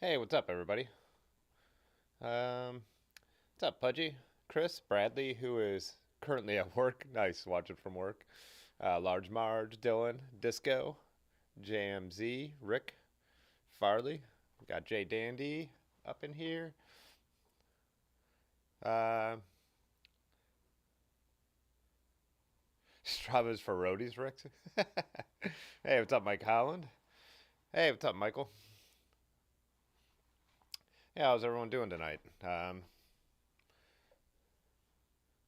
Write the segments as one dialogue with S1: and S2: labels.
S1: Hey, what's up, everybody? Um, what's up, Pudgy? Chris, Bradley, who is currently at work. Nice, watching from work. Large Marge, Dylan, Disco, JMZ, Rick, Farley. We got Jay Dandy up in here. Uh, Strava's for roadies, Rick. Hey, what's up, Mike Holland? Hey, what's up, Michael? Yeah, how's everyone doing tonight?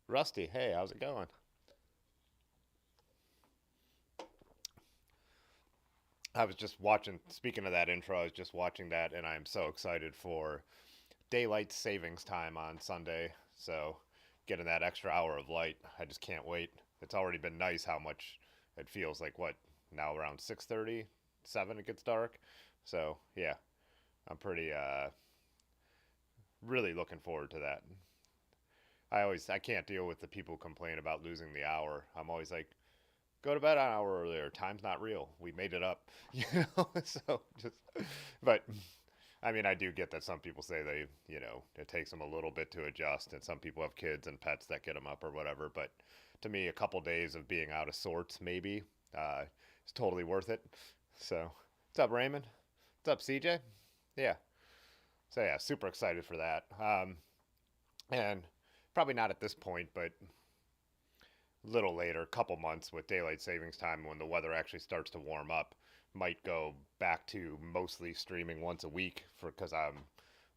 S1: Rusty, hey, how's it going? I was just watching, speaking of that intro, I was just watching that, and I'm so excited for daylight savings time on Sunday. So getting that extra hour of light, I just can't wait. It's already been nice how much it feels like what now around 6:30, 7 it gets dark. So, yeah, I'm pretty really looking forward to that. I can't deal with the people who complain about losing the hour. I'm always like, go to bed an hour earlier. Time's not real. We made it up, So just, but I mean, I do get that some people say it takes them a little bit to adjust, and some people have kids and pets that get them up or whatever. But to me, a couple days of being out of sorts, maybe, is totally worth it. So, what's up, Raymond? What's up, CJ? Yeah. So yeah, super excited for that. And probably not at this point, but a little later, a couple months with daylight savings time when the weather actually starts to warm up, might go back to mostly streaming once a week for because I'm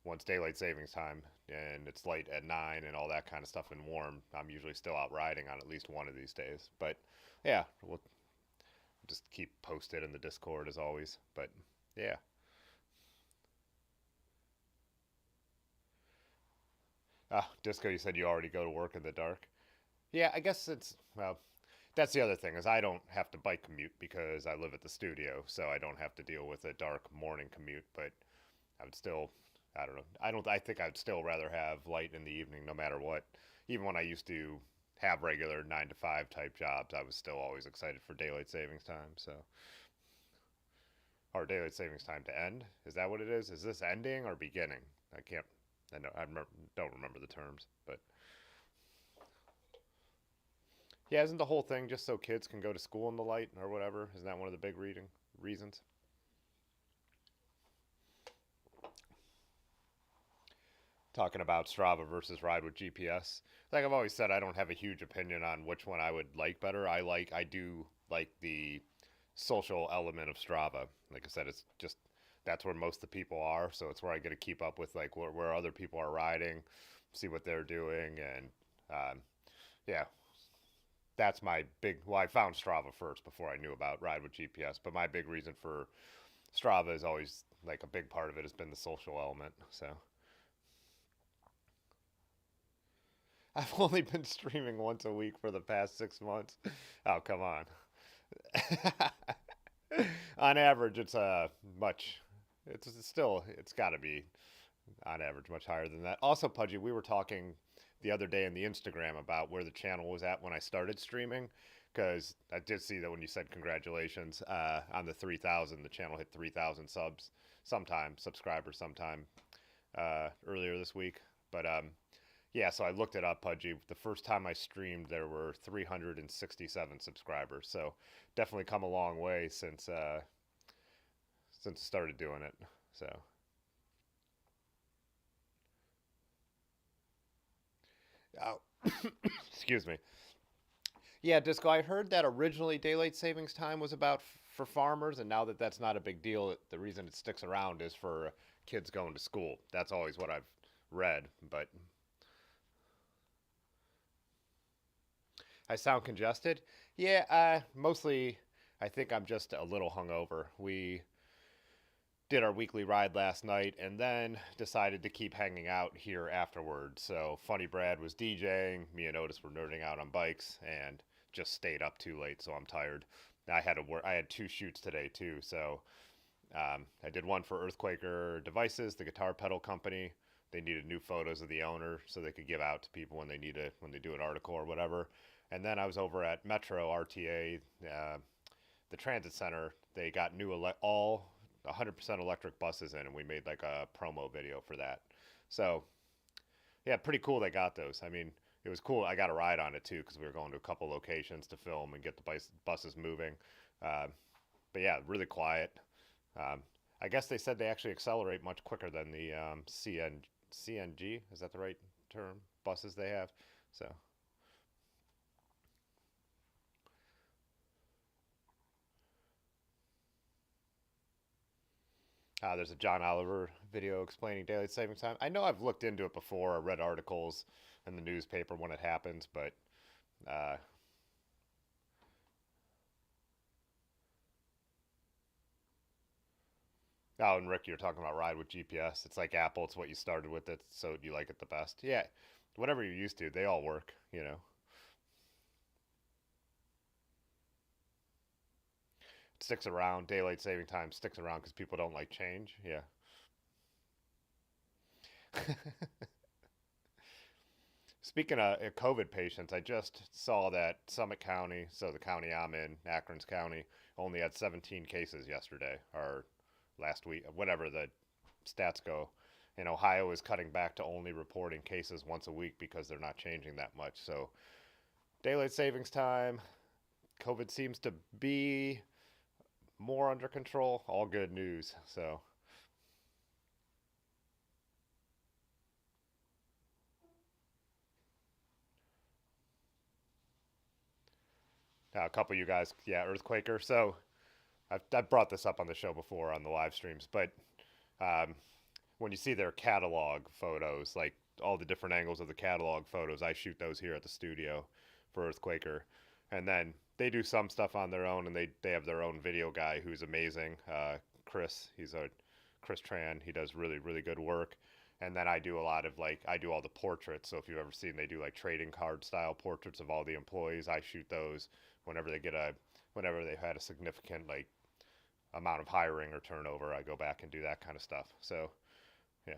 S1: once daylight savings time and it's light at 9 and all that kind of stuff and warm, I'm usually still out riding on at least one of these days. But yeah, we'll just keep posted in the Discord as always. But yeah. Disco, you said you already go to work in the dark. Yeah, I guess it's well. That's the other thing is I don't have to bike commute because I live at the studio, so I don't have to deal with a dark morning commute. But I would still, I don't know. I don't. I think I'd still rather have light in the evening, no matter what. Even when I used to have regular 9 to 5 type jobs, I was still always excited for daylight savings time. So, or daylight savings time to end. Is that what it is? Is this ending or beginning? I can't. I know. Don't remember the terms, but yeah, isn't the whole thing just so kids can go to school in the light or whatever? Isn't that one of the big reading reasons? Talking about Strava versus Ride with GPS. Like I've always said, I don't have a huge opinion on which one I would like better. I do like the social element of Strava. Like I said, it's just that's where most of the people are, so it's where I get to keep up with like where other people are riding, see what they're doing, and yeah, that's my big. Well, I found Strava first before I knew about Ride with GPS, but my big reason for Strava is always like a big part of it has been the social element. So I've only been streaming once a week for the past 6 months. Oh, come on. On average, it's much. It's still it's got to be on average much higher than that. Also, Pudgy, we were talking the other day in the Instagram about where the channel was at when I started streaming. Because I did see that when you said congratulations on the 3,000, the channel hit 3,000 subscribers sometime earlier this week. But yeah, so I looked it up, Pudgy. The first time I streamed, there were 367 subscribers. So definitely come a long way since I started doing it. So, oh, excuse me. Yeah, Disco, I heard that originally daylight savings time was about for farmers, and now that that's not a big deal, the reason it sticks around is for kids going to school. That's always what I've read, but I sound congested. Yeah, mostly I think I'm just a little hungover. We did our weekly ride last night and then decided to keep hanging out here afterwards. So Funny Brad was DJing, me and Otis were nerding out on bikes and just stayed up too late, so I'm tired. I had to work. I had two shoots today too, so I did one for Earthquaker Devices, the guitar pedal company. They needed new photos of the owner so they could give out to people when when they do an article or whatever. And then I was over at Metro RTA, the transit center. They got new all 100% electric buses in, and we made like a promo video for that. So yeah, pretty cool they got those. I mean, it was cool. I got a ride on it too because we were going to a couple locations to film and get the buses moving. Uh, but yeah, really quiet. Um, I guess they said they actually accelerate much quicker than the CNG. Is that the right term? Buses they have. So there's a John Oliver video explaining daylight savings time. I know I've looked into it before. I read articles in the newspaper when it happens, but uh, oh, and Rick, you're talking about ride with GPS. It's like Apple. It's what you started with it, so you like it the best. Yeah, whatever you're used to, they all work. It sticks around. Daylight saving time sticks around because people don't like change. Yeah. Speaking of COVID patients, I just saw that Summit County, so the county I'm in, Akron's County, only had 17 cases yesterday or last week, whatever the stats go. And Ohio is cutting back to only reporting cases once a week because they're not changing that much. So daylight savings time, COVID seems to be more under control. All good news. So a couple of you guys, yeah, Earthquaker. So I've brought this up on the show before on the live streams, but um, when you see their catalog photos, like all the different angles of the catalog photos, I shoot those here at the studio for Earthquaker. And then they do some stuff on their own, and they have their own video guy who's amazing. Chris, Chris Tran. He does really, really good work. And then I do a lot of I do all the portraits. So if you've ever seen, they do like trading card style portraits of all the employees. I shoot those whenever whenever they've had a significant amount of hiring or turnover. I go back and do that kind of stuff. So yeah,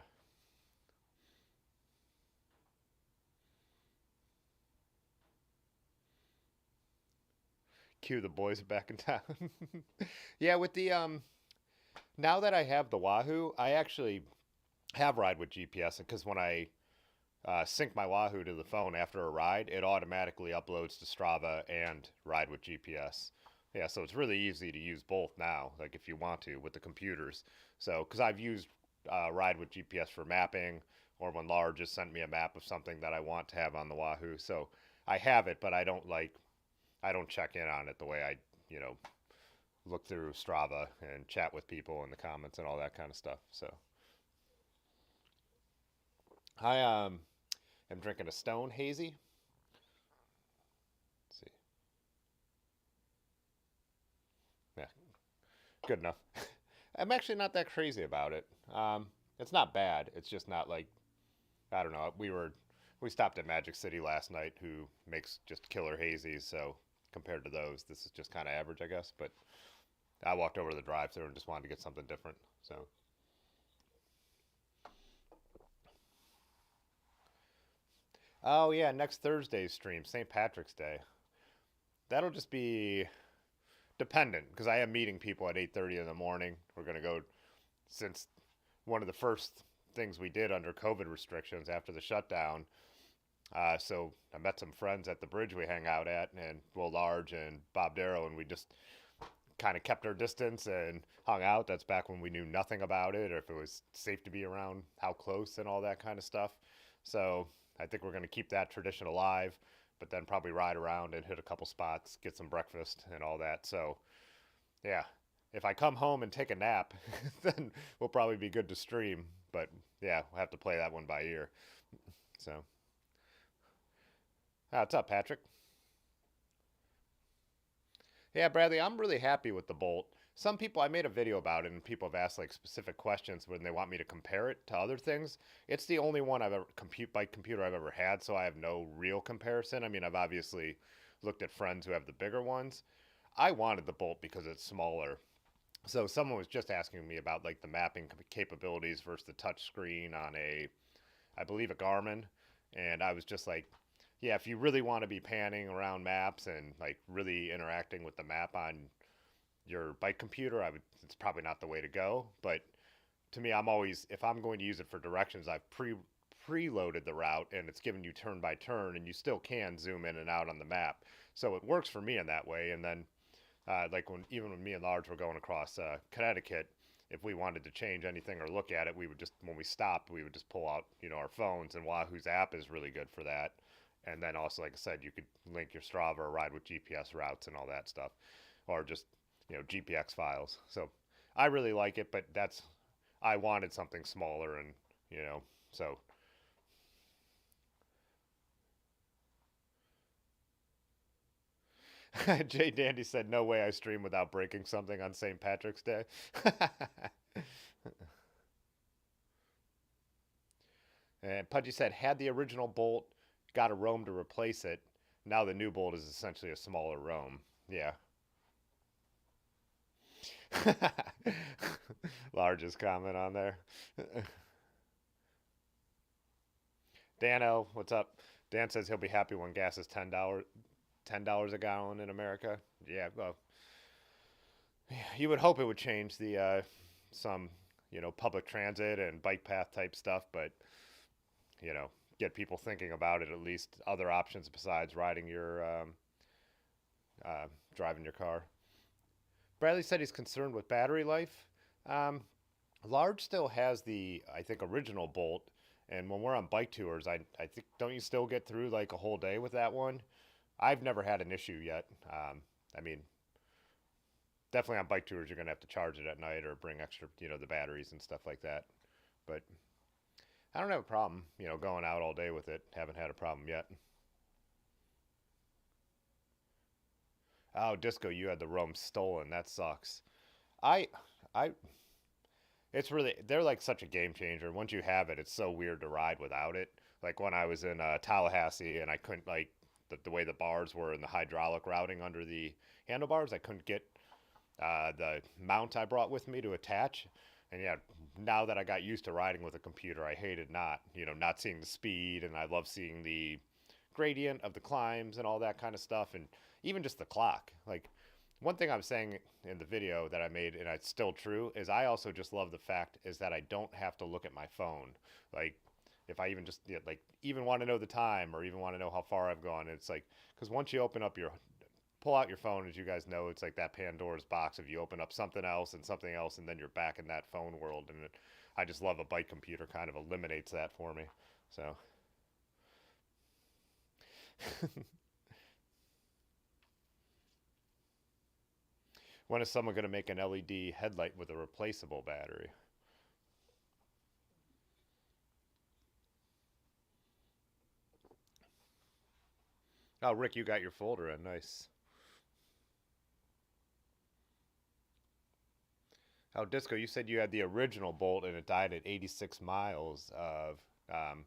S1: cue the boys back in town. Yeah, with the now that I have the Wahoo, I actually have ride with GPS because when I sync my Wahoo to the phone after a ride, it automatically uploads to Strava and ride with GPS. Yeah, so it's really easy to use both now, like if you want to with the computers. So, because I've used ride with GPS for mapping, or when Laura just sent me a map of something that I want to have on the Wahoo. So I have it, but I don't check in on it the way I, you know, look through Strava and chat with people in the comments and all that kind of stuff. So I am drinking a Stone Hazy. Let's see, yeah, good enough. I'm actually not that crazy about it. It's not bad. It's just not like I don't know. We stopped at Magic City last night, who makes just killer hazies. So compared to those, this is just kind of average, I guess. But I walked over to the drive-thru and just wanted to get something different. So oh yeah, next Thursday's stream, St. Patrick's Day. That'll just be dependent because I am meeting people at 8:30 in the morning. We're gonna go since one of the first things we did under COVID restrictions after the shutdown. So I met some friends at the bridge we hang out at, and Will Large and Bob Darrow, and we just kind of kept our distance and hung out. That's back when we knew nothing about it, or if it was safe to be around, how close, and all that kind of stuff. So I think we're going to keep that tradition alive, but then probably ride around and hit a couple spots, get some breakfast, and all that. So yeah, if I come home and take a nap, then we'll probably be good to stream. But yeah, we'll have to play that one by ear. So, what's up, Patrick? Yeah, Bradley, I'm really happy with the Bolt. Some people, I made a video about it, and people have asked like specific questions when they want me to compare it to other things. It's the only one I've ever bike computer I've ever had, so I have no real comparison. I mean, I've obviously looked at friends who have the bigger ones. I wanted the Bolt because it's smaller. So someone was just asking me about like the mapping capabilities versus the touch screen on I believe a Garmin, and I was just like, yeah, if you really want to be panning around maps and like really interacting with the map on your bike computer, it's probably not the way to go. But to me, I'm always, if I'm going to use it for directions, I've preloaded the route and it's giving you turn by turn, and you still can zoom in and out on the map. So it works for me in that way. And then like when me and Large were going across Connecticut, if we wanted to change anything or look at it, we would just, when we stopped, we would just pull out, our phones, and Wahoo's app is really good for that. And then also, like I said, you could link your Strava or ride with GPS routes and all that stuff, or just, GPX files. So I really like it, but I wanted something smaller, and, so. Jay Dandy said, "No way I stream without breaking something on St. Patrick's Day." And Pudgy said, "Had the original bolt, got a Rome to replace it. Now the new bolt is essentially a smaller Rome." Yeah. Largest comment on there. Dano, what's up? Dan says he'll be happy when gas is $10 a gallon in America. Yeah, well, you would hope it would change the some public transit and bike path type stuff, but you know get people thinking about it, at least other options besides riding your driving your car. Bradley said he's concerned with battery life. Um, Large still has the, I think, original Bolt, and when we're on bike tours, I think, don't you still get through like a whole day with that one? I've never had an issue yet. I mean, definitely on bike tours, you're gonna have to charge it at night or bring extra, the batteries and stuff like that. But I don't have a problem, going out all day with it. Haven't had a problem yet. Oh, Disco, you had the Rome stolen. That sucks. I, I, it's really, they're like such a game changer. Once you have it, it's so weird to ride without it. Like when I was in Tallahassee and I couldn't, like, the way the bars were and the hydraulic routing under the handlebars, I couldn't get the mount I brought with me to attach. And yeah, now that I got used to riding with a computer, I hated not seeing the speed, and I love seeing the gradient of the climbs and all that kind of stuff, and even just the clock. Like, one thing I'm saying in the video that I made, and it's still true, is I also just love the fact is that I don't have to look at my phone. Like, if I even just like even want to know the time or even want to know how far I've gone, it's like, because once you pull out your phone, as you guys know, it's like that Pandora's box. If you open up something else, and then you're back in that phone world. And I just love a bike computer kind of eliminates that for me. So, when is someone going to make an LED headlight with a replaceable battery? Oh, Rick, you got your folder in. Nice. Oh, Disco, you said you had the original Bolt and it died at 86 miles of um,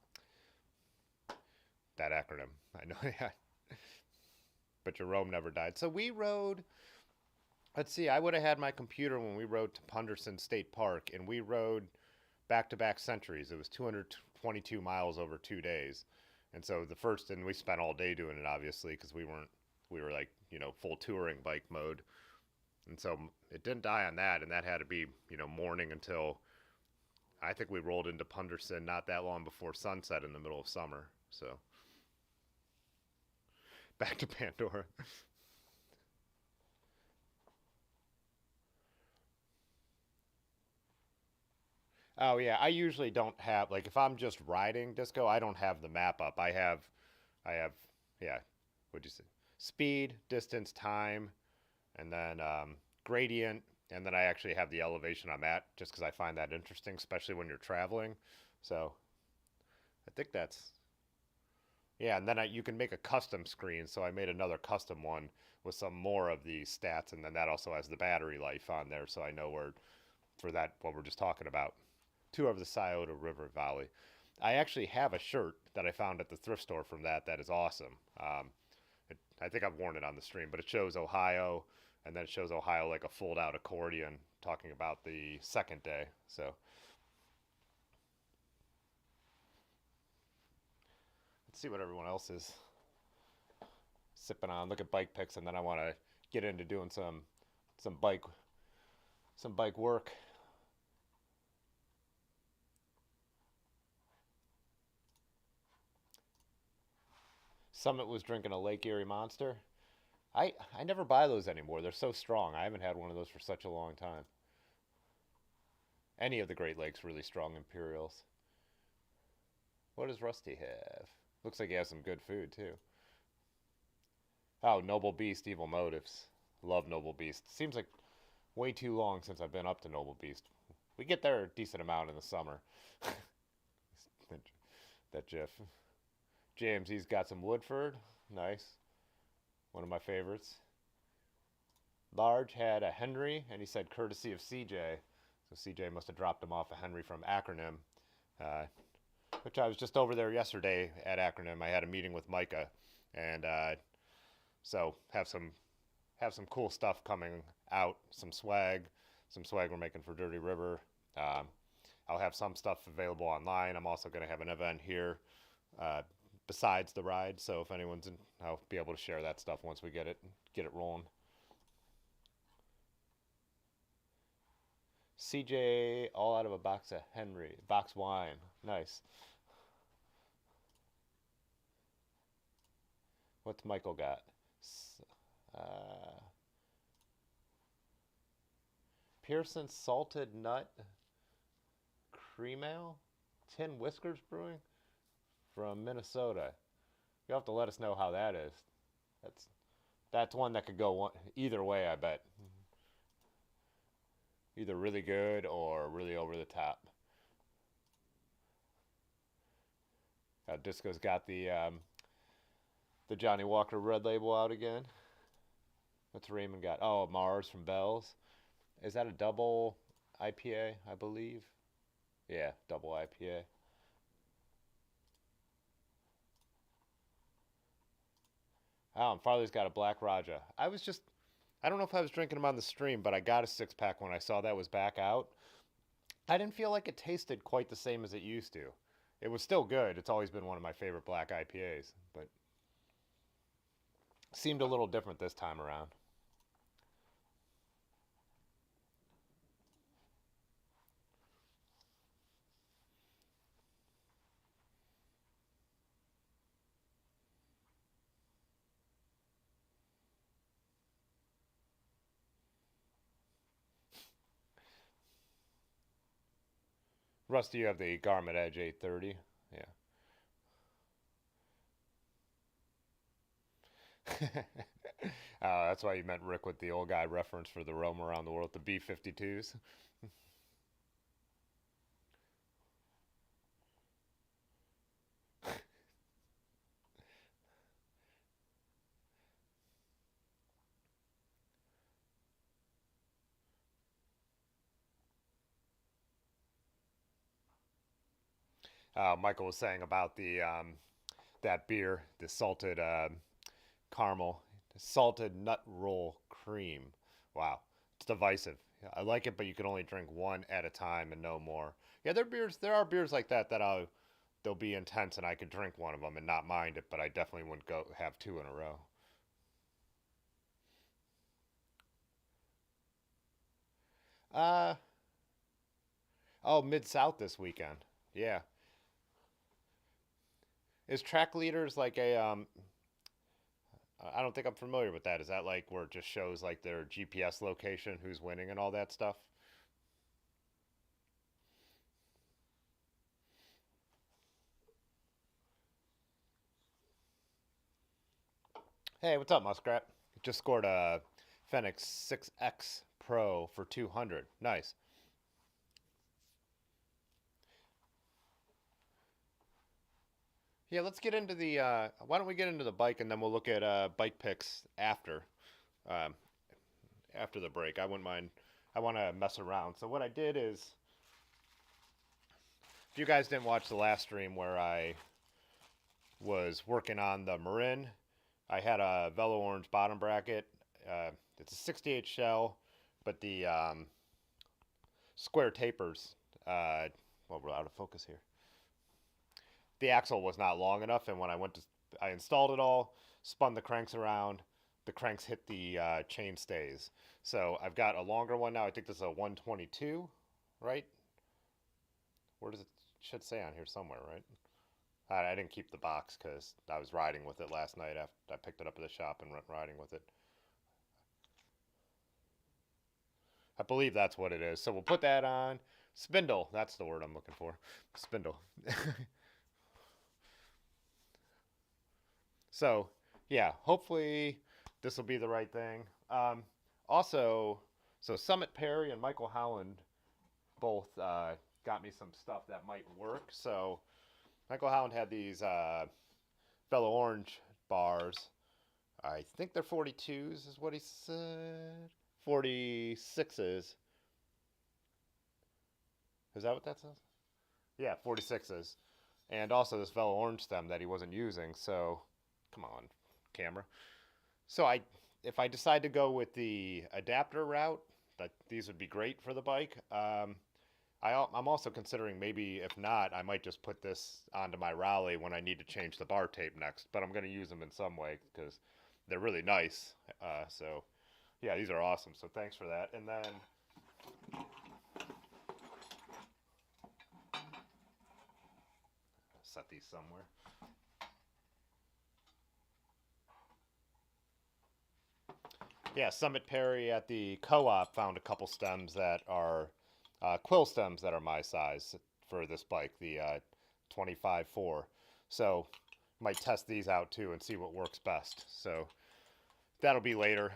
S1: that acronym. I know, yeah. But your Rome never died. So we rode. Let's see. I would have had my computer when we rode to Punderson State Park, and we rode back-to-back centuries. It was 222 miles over 2 days, and so and we spent all day doing it, obviously, because we were like full touring bike mode, and so it didn't die on that, and that had to be morning until I think we rolled into Punderson not that long before sunset in the middle of summer. So back to Pandora. Oh yeah, I usually don't have, like, if I'm just riding Disco, I don't have the map up. I have yeah, what'd you say? Speed, distance, time, and then gradient, and then I actually have the elevation I'm at just because I find that interesting, especially when you're traveling. So I think that's yeah, and then you can make a custom screen. So I made another custom one with some more of the stats, and then that also has the battery life on there, so I know where for that what we're just talking about. Two over the Scioto River Valley. I actually have a shirt that I found at the thrift store from that. That is awesome. I think I've worn it on the stream, but it shows Ohio, and then it shows Ohio like a fold-out accordion, talking about the second day. So let's see what everyone else is sipping on. Look at bike picks, and then I want to get into doing some some bike work. Summit was drinking a Lake Erie Monster. I never buy those anymore. They're so strong. I haven't had one of those for such a long time. Any of the Great Lakes really strong Imperials. What does Rusty have? Looks like he has some good food too. Oh, Noble Beast, Evil Motives. Love Noble Beast. Seems like way too long since I've been up to Noble Beast. We get there a decent amount in the summer. that GIF. JMZ's got some Woodford. Nice. One of my favorites. Large had a Henry, and he said courtesy of CJ. So CJ must have dropped him off a Henry from Acronym, which I was just over there yesterday at Acronym. I had a meeting with Micah, and so have some cool stuff coming out. Some swag we're making for Dirty River. I'll have some stuff available online. I'm also going to have an event here besides the ride. So if anyone's in, I'll be able to share that stuff once we get it rolling. CJ all out of a box of Henry, box wine. Nice. What's Michael got? Pearson Salted Nut Cream Ale? Tin Whiskers Brewing from Minnesota. You'll have to let us know how that is. That's one that could go either way, I bet. Either really good or really over the top. Disco's got the Johnny Walker Red Label out again. What's Raymond got? Oh, Mars from Bell's. Is that a double IPA, I believe? Yeah, double IPA. Oh, and Farley's got a Black Raja. I don't know if I was drinking them on the stream, but I got a 6-pack when I saw that was back out. I didn't feel like it tasted quite the same as it used to. It was still good. It's always been one of my favorite black IPAs, but seemed a little different this time around. Rusty, you have the Garmin Edge 830. Yeah. That's why you meant Rick with the old guy reference for the roam around the world, the B-52s. Michael was saying about the that beer, the salted caramel, salted nut roll cream. Wow, it's divisive. I like it, but you can only drink one at a time and no more. Yeah, there are beers like that they'll be intense, and I could drink one of them and not mind it, but I definitely wouldn't go have two in a row. Uh, oh, Mid South this weekend. Yeah, is track leaders like a I don't think I'm familiar with that. Is that like where it just shows like their GPS location, who's winning, and all that stuff? Hey, what's up, Muskrat? Just scored a Fenix 6X Pro for 200. Nice. Yeah, let's get into the. Why don't we get into the bike and then we'll look at bike picks um, after the break. I wouldn't mind. I want to mess around. So what I did is, if you guys didn't watch the last stream where I was working on the Marin, I had a Velo Orange bottom bracket. It's a 68 shell, but the square tapers. Well, we're out of focus here. The axle was not long enough, and when I installed it all, spun the cranks around, the cranks hit the chain stays. So I've got a longer one now. I think this is a 122, right? Where does it should say on here somewhere, right? I didn't keep the box because I was riding with it last night after I picked it up at the shop and went riding with it. I believe that's what it is. So we'll put that on. Spindle, that's the word I'm looking for. Spindle. So, yeah, hopefully this will be the right thing. Also, so Summit Perry and Michael Holland both got me some stuff that might work. So Michael Holland had these Velo Orange bars. I think they're 42s, is what he said. 46s. Is that what that says? Yeah, 46s. And also this Velo Orange stem that he wasn't using. So, come on, camera. So if I decide to go with the adapter route, that these would be great for the bike. I'm also considering maybe if not, I might just put this onto my Raleigh when I need to change the bar tape next. But I'm going to use them in some way because they're really nice. So yeah, these are awesome. So thanks for that. And then set these somewhere. Yeah, Summit Perry at the co-op found a couple stems that are quill stems that are my size for this bike, the 25-4. So might test these out too and see what works best. So that'll be later.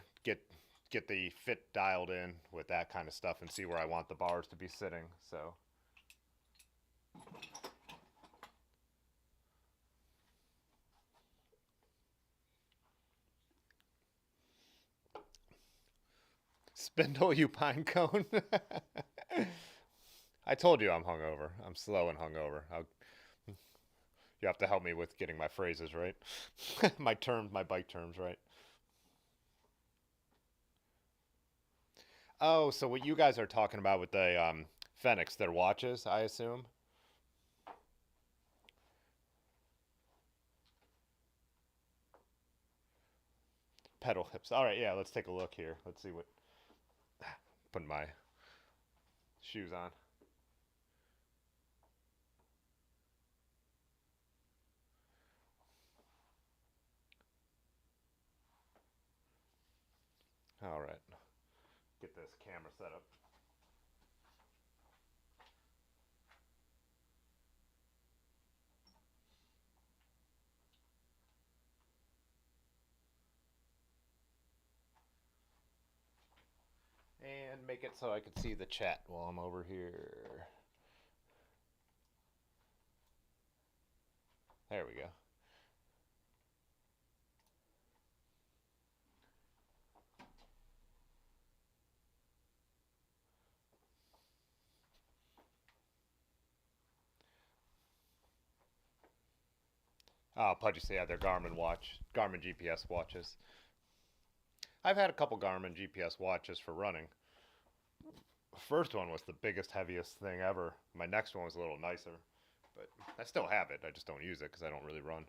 S1: Get the fit dialed in with that kind of stuff and see where I want the bars to be sitting. So spindle, you pine cone. I told you I'm hungover. I'm slow and hungover. You have to help me with getting my phrases right. My terms, my bike terms right. Oh, so what you guys are talking about with the Fenix, their watches, I assume? Pedal hips. All right, yeah, let's take a look here. Let's see what. Putting my shoes on. All right, get this camera set up. And make it so I can see the chat while I'm over here. There we go. Oh, Pudgy, yeah, they're Garmin GPS watches. I've had a couple Garmin GPS watches for running. First one was the biggest, heaviest thing ever. My next one was a little nicer, but I still have it. I just don't use it because I don't really run.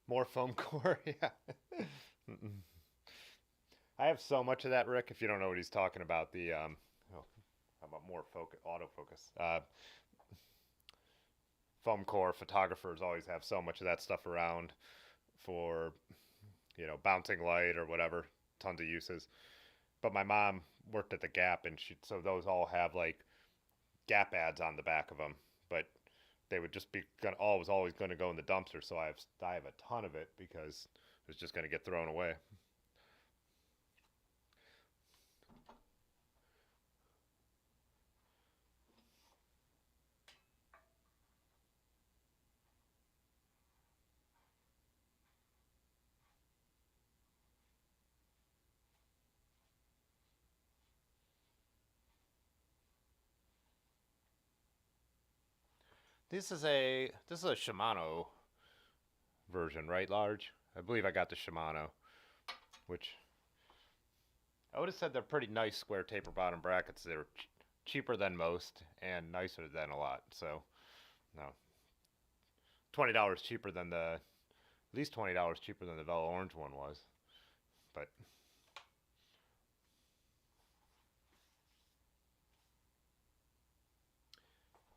S1: More foam core, yeah. I have so much of that, Rick. If you don't know what he's talking about, the oh, how about more focus, autofocus? Foam core photographers always have so much of that stuff around for bouncing light or whatever. Tons of uses. But my mom worked at the Gap, and so those all have like Gap ads on the back of them. But they would just be always going to go in the dumpster. So I have a ton of it because it's just going to get thrown away. This is a Shimano version, right? Large. I believe I got the Shimano, which I would have said they're pretty nice square taper bottom brackets. They're cheaper than most and nicer than a lot. So no, $20 cheaper than at least $20 cheaper than the Velo Orange one was. But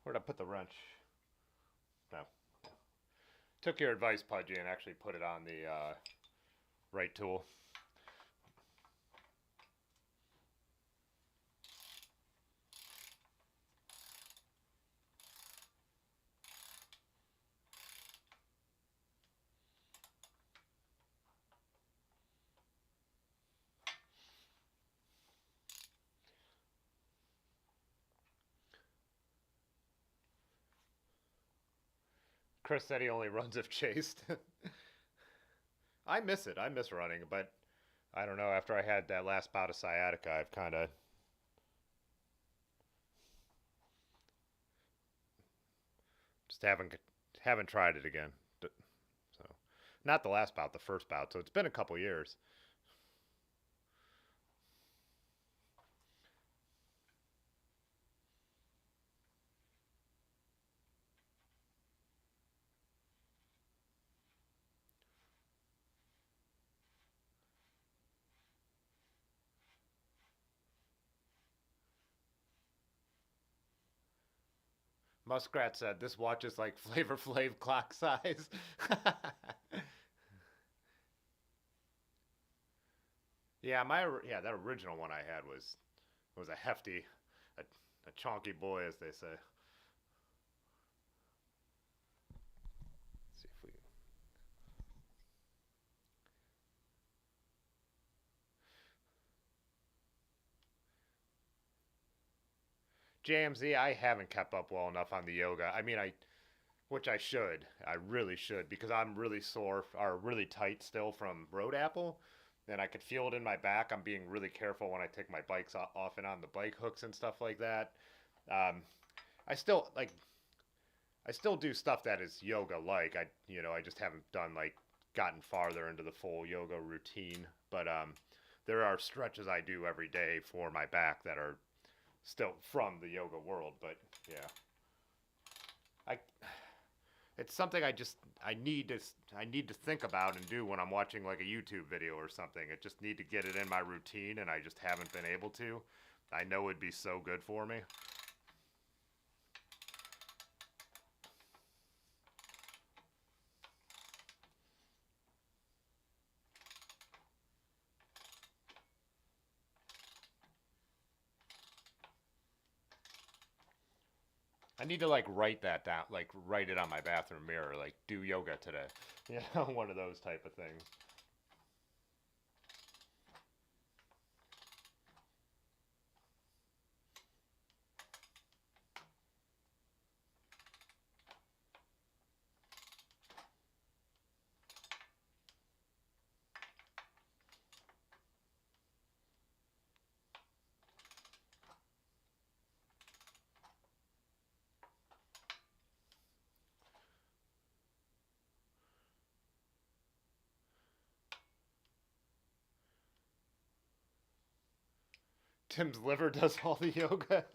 S1: where'd I put the wrench? No. Took your advice, Pudgy, and actually put it on the right tool. Chris said he only runs if chased. I miss it. I miss running, but I don't know. After I had that last bout of sciatica, I've kind of just haven't tried it again. So, not the last bout, the first bout. So it's been a couple years. Muskrat said this watch is like Flavor Flav clock size. Yeah, that original one I had was a hefty, a chonky boy, as they say. Let's see if we JMZ. I haven't kept up well enough on the yoga. I mean, which I should. I really should because I'm really sore or really tight still from road apple, and I could feel it in my back. I'm being really careful when I take my bikes off and on the bike hooks and stuff like that. Um, I still like I still do stuff that is yoga like. I just haven't done like gotten farther into the full yoga routine, but there are stretches I do every day for my back that are still from the yoga world, but yeah. I it's something I need to think about and do when I'm watching like a YouTube video or something. I just need to get it in my routine and I just haven't been able to. I know it'd be so good for me. I need to like write that down, like write it on my bathroom mirror, like do yoga today. Yeah, one of those type of things. Tim's liver does all the yoga.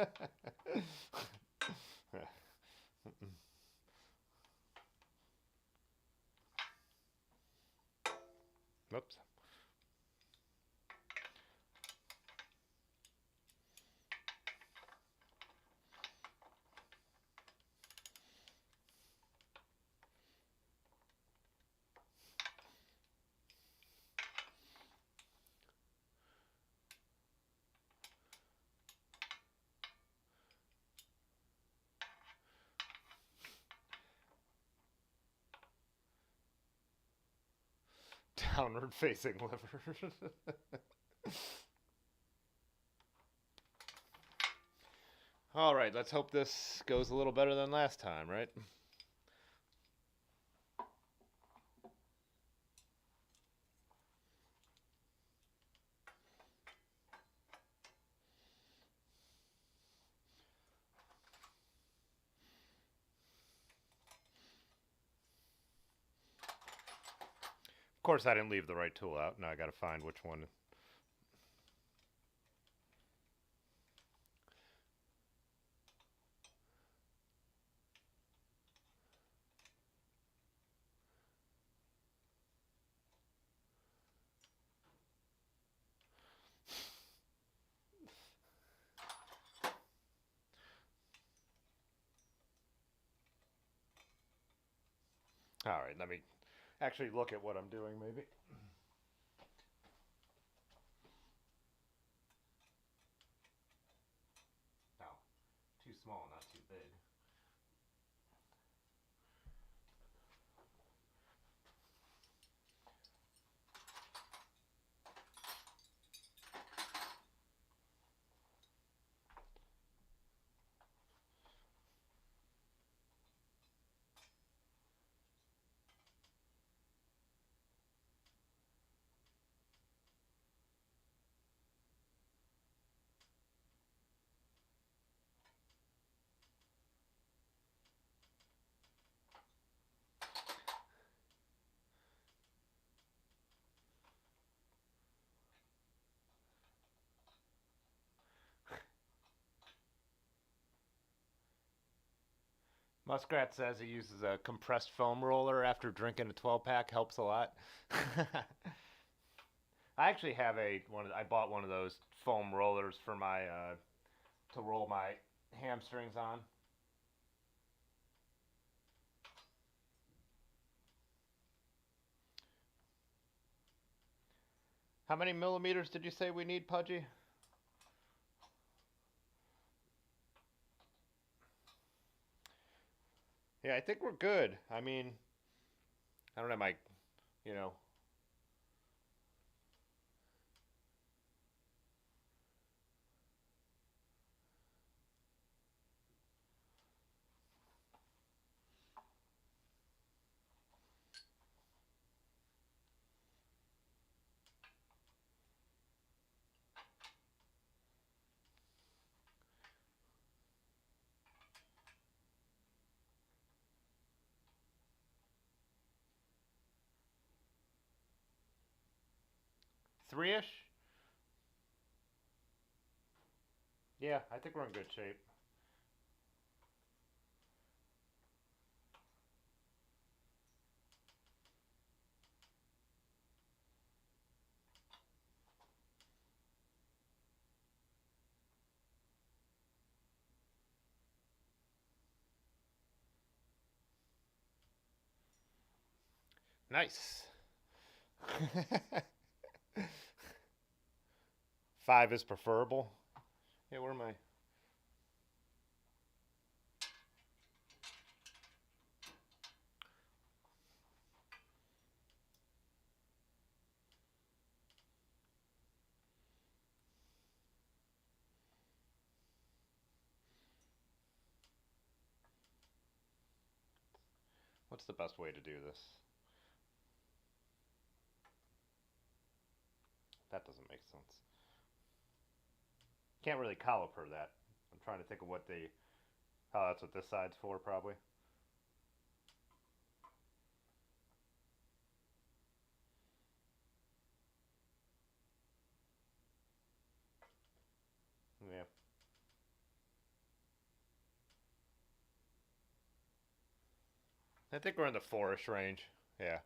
S1: Whoops. Downward facing liver. All right, let's hope this goes a little better than last time, right? course, I didn't leave the right tool out. Now I got to find which one. All right, let me actually look at what I'm doing, maybe. No, too small, not too big. Muskrat says he uses a compressed foam roller after drinking a 12 pack. Helps a lot. I actually have I bought one of those foam rollers for my to roll my hamstrings on. How many millimeters did you say we need, Pudgy? Yeah, I think we're good. I mean, I don't have my, you know. Three-ish? Yeah, I think we're in good shape. Nice. 5 is preferable. Yeah, where am I? What's the best way to do this? That doesn't make sense. Can't really caliper that. I'm trying to think of what the. Oh, that's what this side's for, probably. Yeah. I think we're in the 4-ish range. Yeah.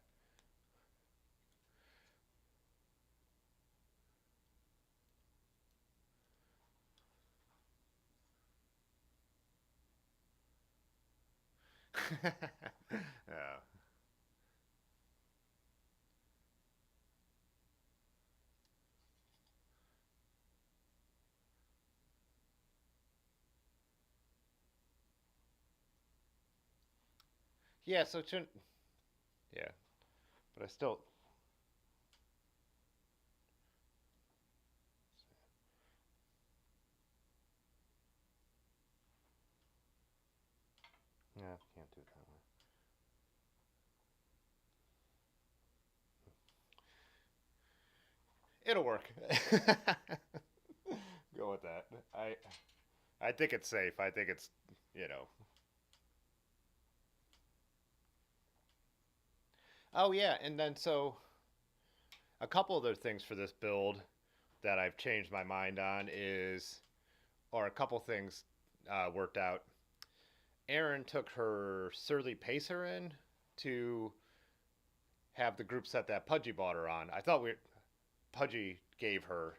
S1: Yeah. Yeah, so yeah, but I still. Yeah, can't do it that way. It'll work. Go with that. I think it's safe. I think it's, you know. Oh yeah, and then so A couple other things for this build that I've changed my mind on or a couple things worked out. Erin took her Surly Pacer in to have the group set that Pudgy bought her on. I thought Pudgy gave her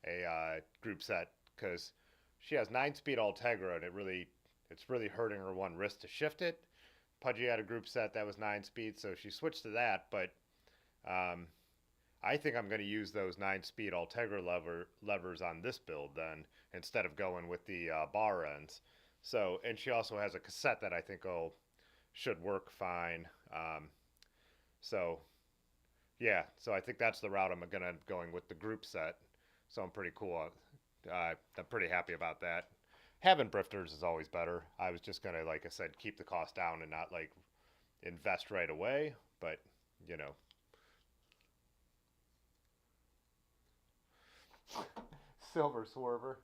S1: a group set because she has 9-speed Ultegra and it's really hurting her one wrist to shift it. Pudgy had a group set that was 9-speed, so she switched to that. But um, I think I'm going to use those 9-speed Ultegra levers on this build then instead of going with the bar ends. So, and she also has a cassette that I think should work fine. So yeah, so I think that's the route I'm gonna end up going with the group set. So I'm pretty cool. I'm pretty happy about that. Having brifters is always better. I was just gonna, like I said, keep the cost down and not like invest right away. But you know, Silver Swerver.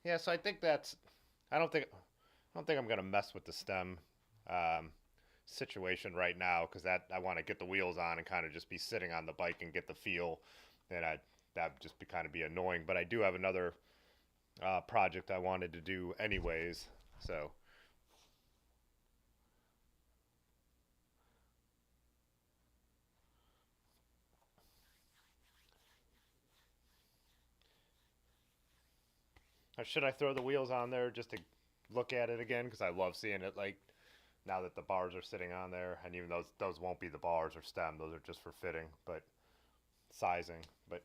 S1: Yeah, so I think that's. I don't think. I don't think I'm gonna mess with the stem um, situation right now because that I want to get the wheels on and kind of just be sitting on the bike and get the feel, and that'd just be kind of be annoying. But I do have another project I wanted to do anyways, so should I throw the wheels on there just to look at it again? Because I love seeing it like now that the bars are sitting on there, and even those won't be the bars or stem; those are just for fitting, but sizing. But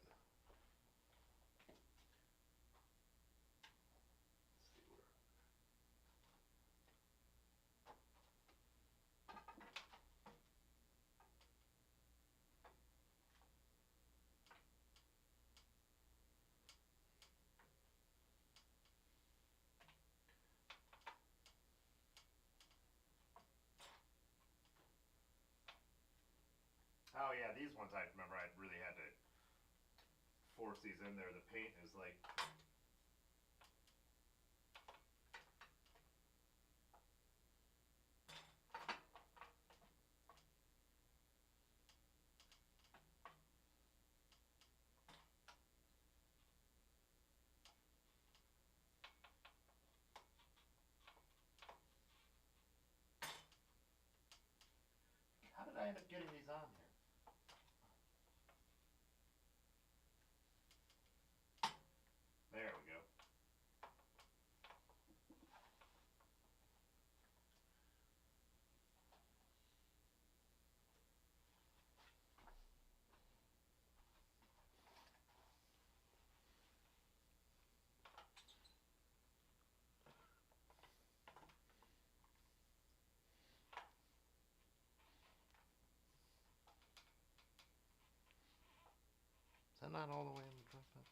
S1: oh yeah, these ones I remember I really had to force these in there. The paint is like how did I end up getting these on here? There we go. Is that not all the way in the drop down?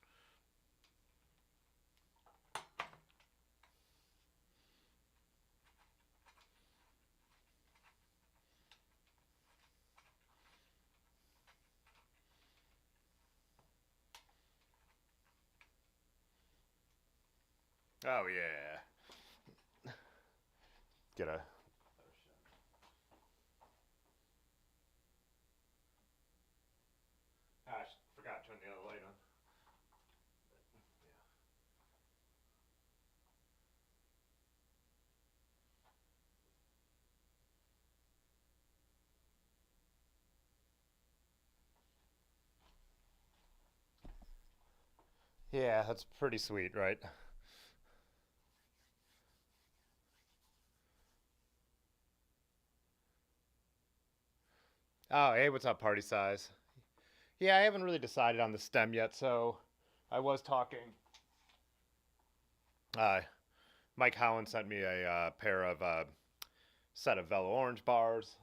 S1: Oh yeah. Get a. I forgot to turn the other light on. Yeah, that's pretty sweet, right? Oh, hey, what's up, party size? Yeah, I haven't really decided on the stem yet, so I was talking. Uh, Mike Holland sent me a pair of set of Velo Orange bars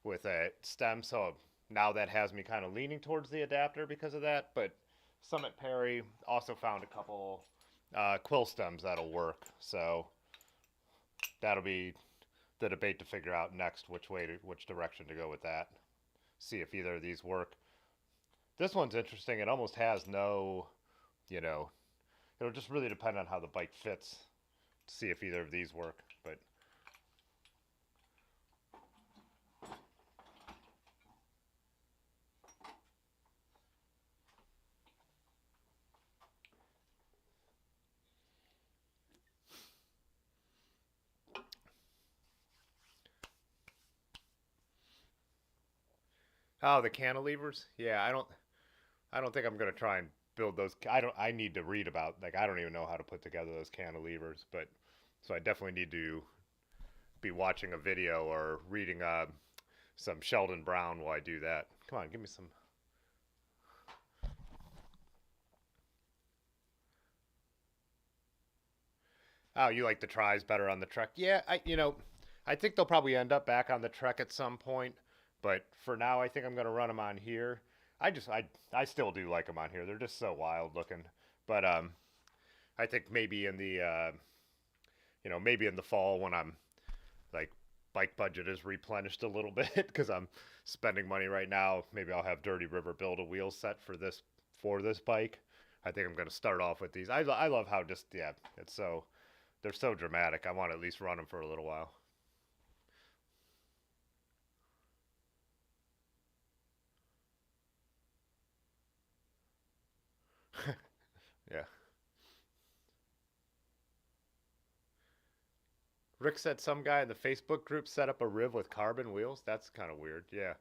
S1: with a stem, so now that has me kind of leaning towards the adapter because of that. But Summit Perry also found a couple quill stems that'll work, so that'll be the debate to figure out next which direction to go with that. See if either of these work. This one's interesting. It almost has no, you know, it'll just really depend on how the bike fits to see if either of these work. But oh, the cantilevers? Yeah, I don't think I'm gonna try and build those. I don't. I need to read about. Like, I don't even know how to put together those cantilevers. But so I definitely need to be watching a video or reading some Sheldon Brown while I do that. Come on, give me some. Oh, you like the tries better on the Trek? Yeah, I think they'll probably end up back on the Trek at some point. But for now, I think I'm gonna run them on here. I still do like them on here. They're just so wild looking. But I think maybe in the maybe in the fall when I'm like bike budget is replenished a little bit because I'm spending money right now. Maybe I'll have Dirty River build a wheel set for this bike. I think I'm going to start off with these. I love how just it's so they're so dramatic. I want to at least run them for a little while. Yeah. Rick said some guy in the Facebook group set up a riv with carbon wheels. That's kind of weird. Yeah.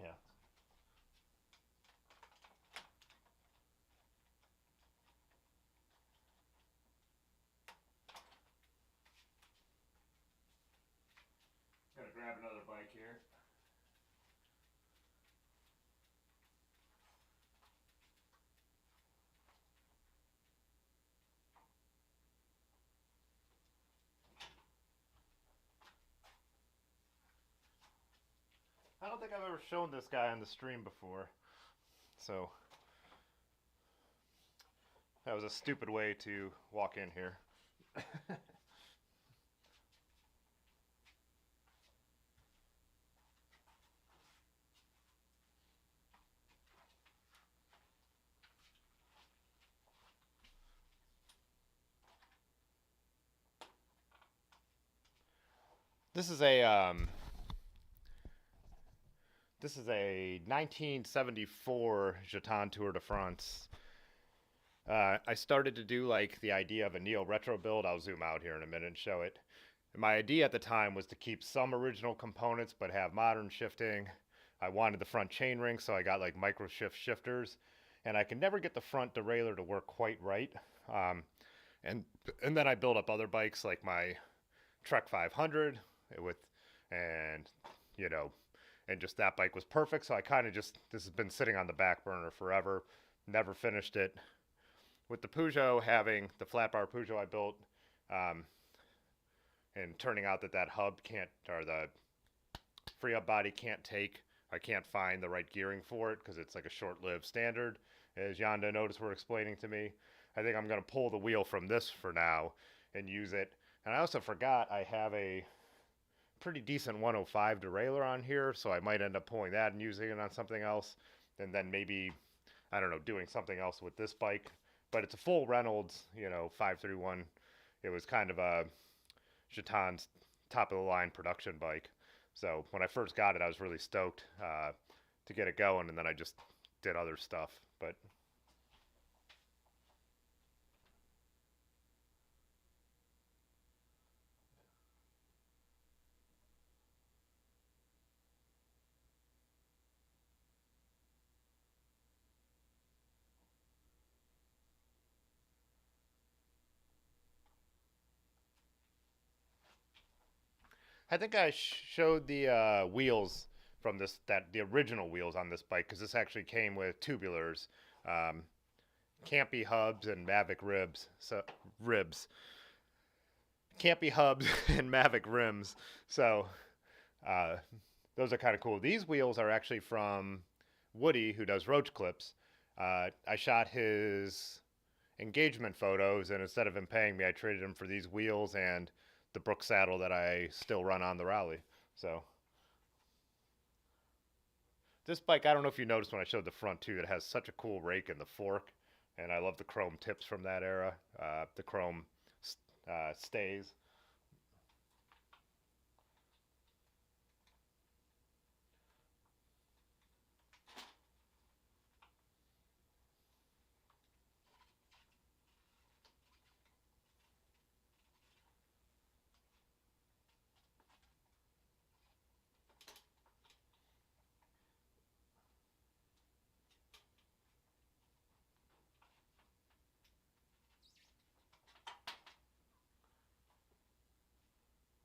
S1: Yeah. Gotta grab another bike here. I don't think I've ever shown this guy on the stream before. So that was a stupid way to walk in here. This is a this is a 1974 Jeton Tour de France. I started to do like the idea of a neo retro build. I'll zoom out here in a minute and show it. My idea at the time was to keep some original components but have modern shifting. I wanted the front chainring, so I got like micro shift shifters, and I can never get the front derailleur to work quite right. Um, and and then I built up other bikes like my Trek 500 with, and you know, and just that bike was perfect. So I kind of just this has been sitting on the back burner forever. Never finished it. With the Peugeot, having the flat bar Peugeot I built, um, and turning out that that hub can't, or the free up body can't take, I can't find the right gearing for it because it's like a short-lived standard, as Yonda noticed were explaining to me. I think I'm going to pull the wheel from this for now and use it. And I also forgot I have a pretty decent 105 derailleur on here, so I might end up pulling that and using it on something else, and then maybe, I don't know, doing something else with this bike. But it's a full Reynolds, 531. It was kind of a Jeton's top of the line production bike. So when I first got it, I was really stoked to get it going, and then I just did other stuff. But I think I showed the wheels from the original wheels on this bike because this actually came with tubulars, um, Campy hubs, and Mavic ribs. So ribs, Campy hubs, and Mavic rims. So uh, those are kind of cool. These wheels are actually from Woody, who does roach clips. I shot his engagement photos, and instead of him paying me, I traded him for these wheels and the Brook saddle that I still run on the rally. So this bike, I don't know if you noticed when I showed the front too, it has such a cool rake in the fork, and I love the chrome tips from that era. The chrome stays.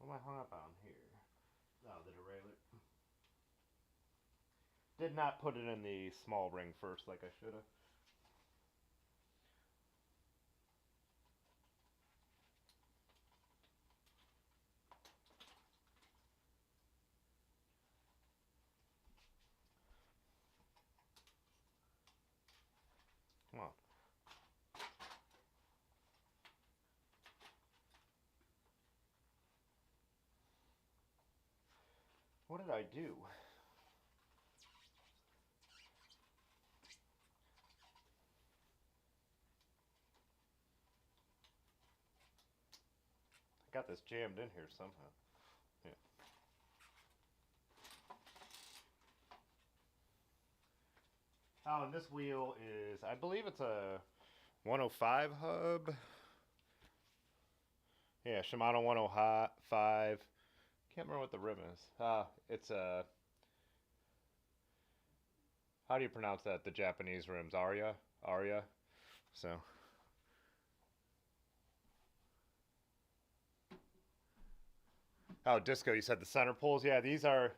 S1: What am I hung up on here? Oh, the derailleur. Did not put it in the small ring first like I should have. Come on. What did I do? I got this jammed in here somehow. Yeah. Oh, and this wheel is, I believe it's a 105 hub. Yeah, Shimano 105. Can't remember what the rim is. It's a, how do you pronounce that? The Japanese rims, Aria? Aria? So. Oh, disco, you said the center pulls? Yeah, these are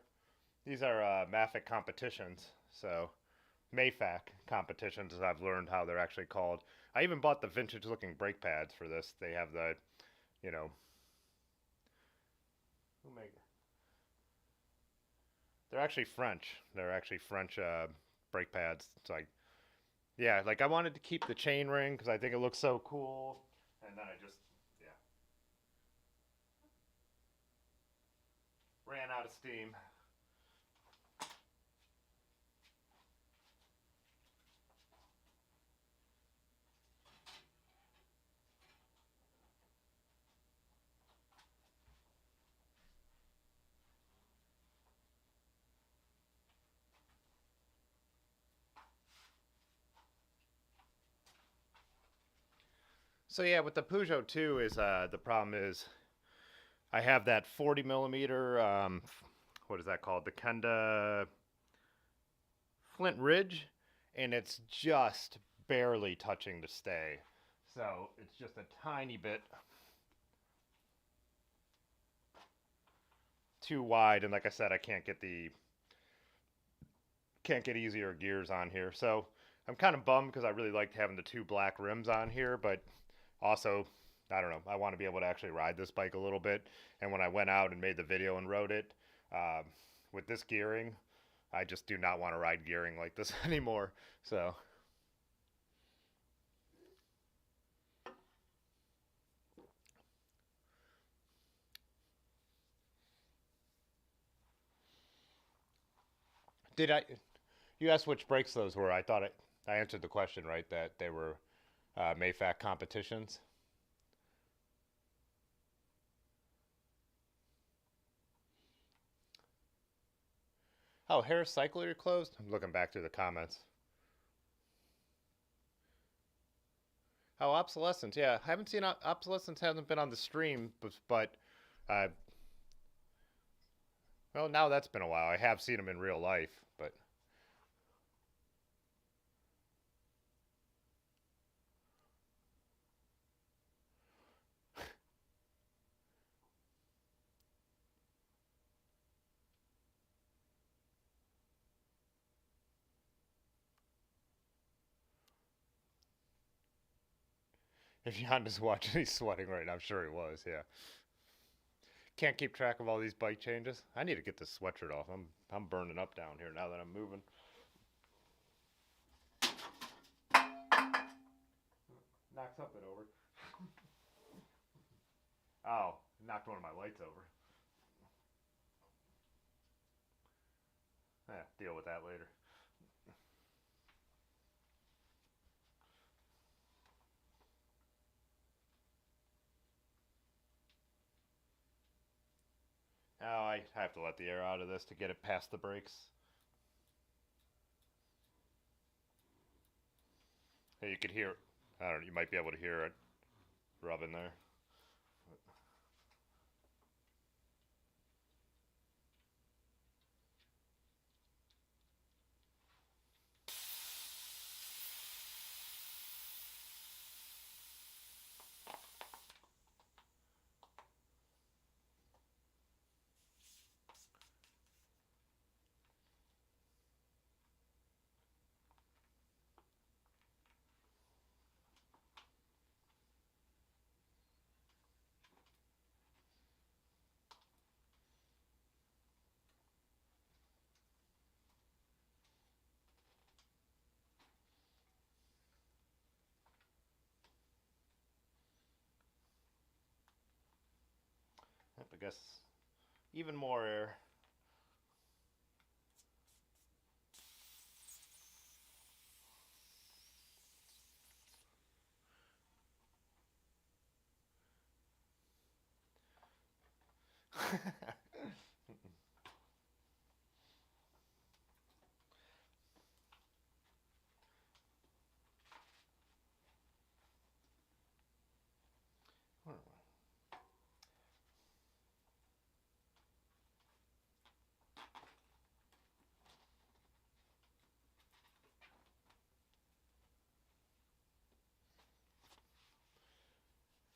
S1: Mafic competitions. So, Mayfac competitions, as I've learned how they're actually called. I even bought the vintage looking brake pads for this. They have the, you know, who make? They're actually French. They're actually French brake pads. It's like, yeah, like I wanted to keep the chain ring because I think it looks so cool, and then I just, yeah, ran out of steam. So yeah, with the Peugeot 2 is the problem is I have that 40 millimeter. What is that called? The Kenda Flint Ridge, and it's just barely touching the stay. So it's just a tiny bit too wide, and like I said, I can't get easier gears on here. So I'm kind of bummed because I really liked having the two black rims on here, but also I don't know. I want to be able to actually ride this bike a little bit. And when I went out and made the video and rode it, um, with this gearing, I just do not want to ride gearing like this anymore. So did I? You asked which brakes those were. I answered the question right that they were Mayfac competitions. Oh, Harris Cycler closed. I'm looking back through the comments. Oh, obsolescence. Yeah, I haven't seen obsolescence. Hasn't been on the stream, but uh, well, now that's been a while. I have seen him in real life, but if Yanda's watching, he's sweating right now. I'm sure he was. Yeah. Can't keep track of all these bike changes. I need to get this sweatshirt off. I'm burning up down here now that I'm moving. Knock something over. Oh, Knocked one of my lights over. Deal with that later. Oh, I have to let the air out of this to get it past the brakes. Hey, you could hear, I don't know, you might be able to hear it rubbing there. I guess even more air.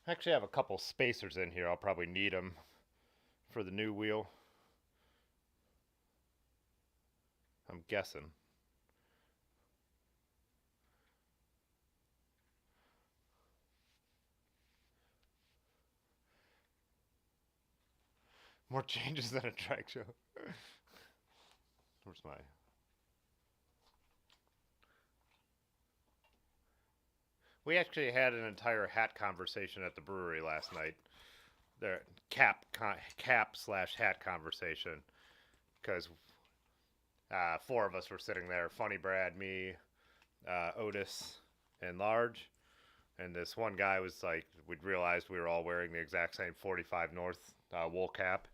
S1: I actually have a couple spacers in here. I'll probably need them for the new wheel. I'm guessing. More changes than a track show. Where's my... We actually had an entire hat conversation at the brewery last night. The cap slash hat conversation. Because four of us were sitting there. Funny Brad, me, Otis, and Large. And this one guy was like, we'd realized we were all wearing the exact same 45 North wool cap.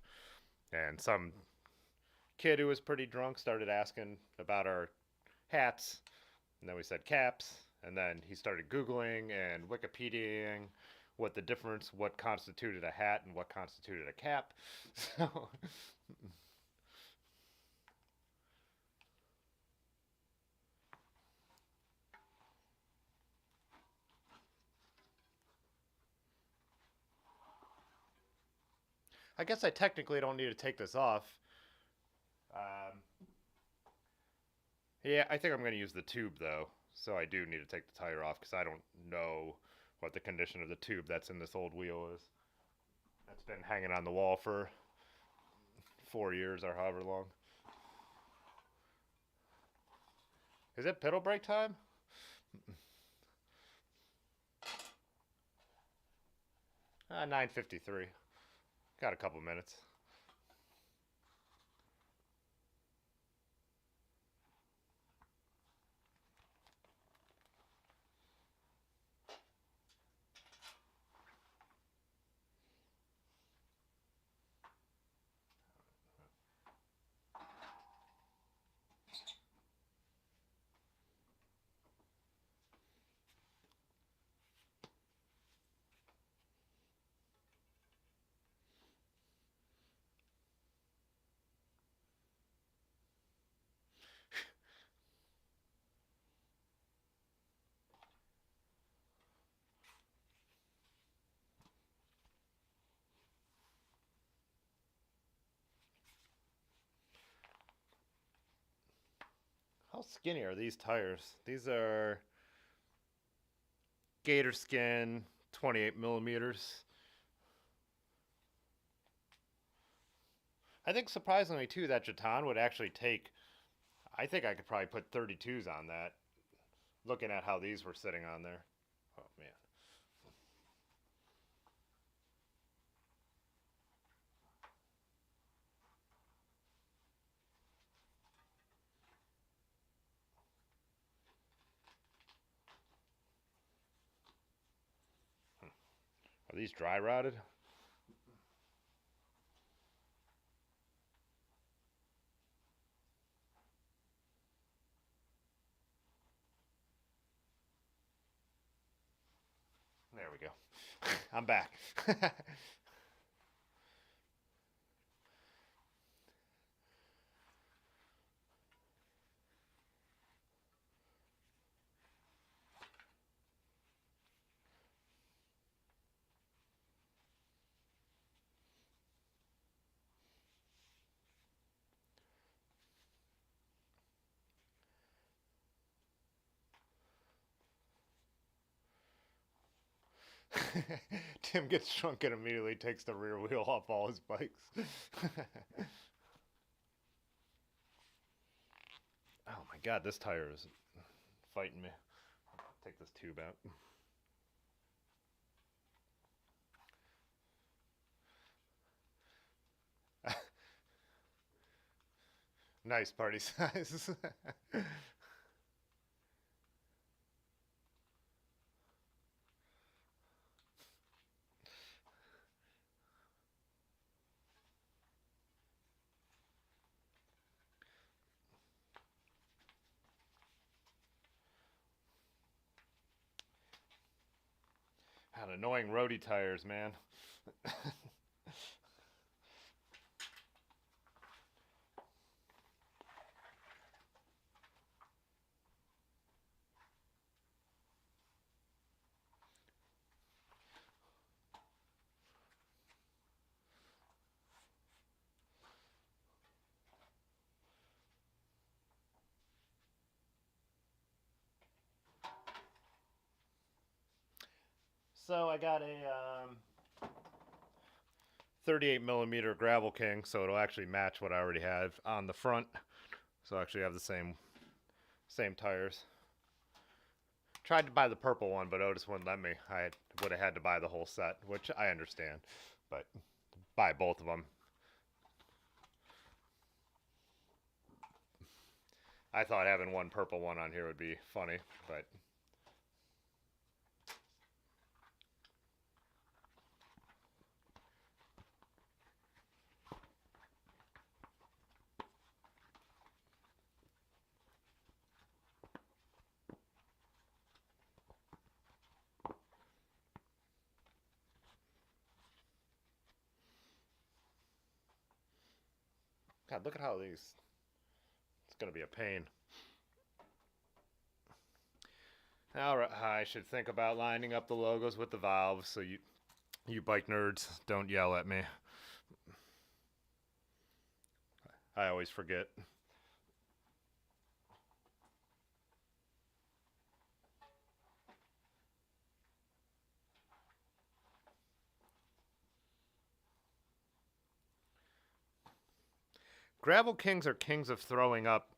S1: And some kid who was pretty drunk started asking about our hats. And then we said caps. And then he started Googling and Wikipediaing what constituted a hat and what constituted a cap. So... I guess I technically don't need to take this off. Yeah, I think I'm going to use the tube though. So I do need to take the tire off because I don't know what the condition of the tube that's in this old wheel is. That's been hanging on the wall for 4 years or however long. Is it pedal brake time? 9:53. Got a couple minutes. How skinny are these tires? These are gator skin, 28 millimeters. I think surprisingly too that Jaton would actually take, I think I could probably put 32s on that, looking at how these were sitting on there. Oh man. Are these dry rotted? There we go. I'm back. Tim gets drunk and immediately takes the rear wheel off all his bikes. Oh my god, this tire is fighting me. Take this tube out. Nice party size. God, annoying roadie tires, man. So I got a 38 millimeter Gravel King, so it'll actually match what I already have on the front. So I actually have the same tires. Tried to buy the purple one, but Otis wouldn't let me. I would have had to buy the whole set, which I understand, but buy both of them. I thought having one purple one on here would be funny, but God, look at how these, it's going to be a pain. All right, I should think about lining up the logos with the valves so you bike nerds don't yell at me. I always forget. Gravel kings are kings of throwing up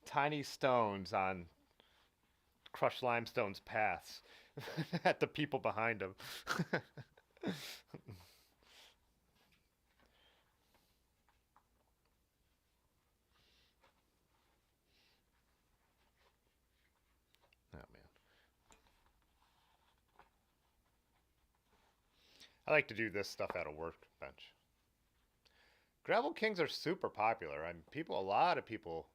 S1: tiny stones on crushed limestone's paths at the people behind them. Oh man, I like to do this stuff at a workbench. Gravel kings are super popular. I mean, a lot of people.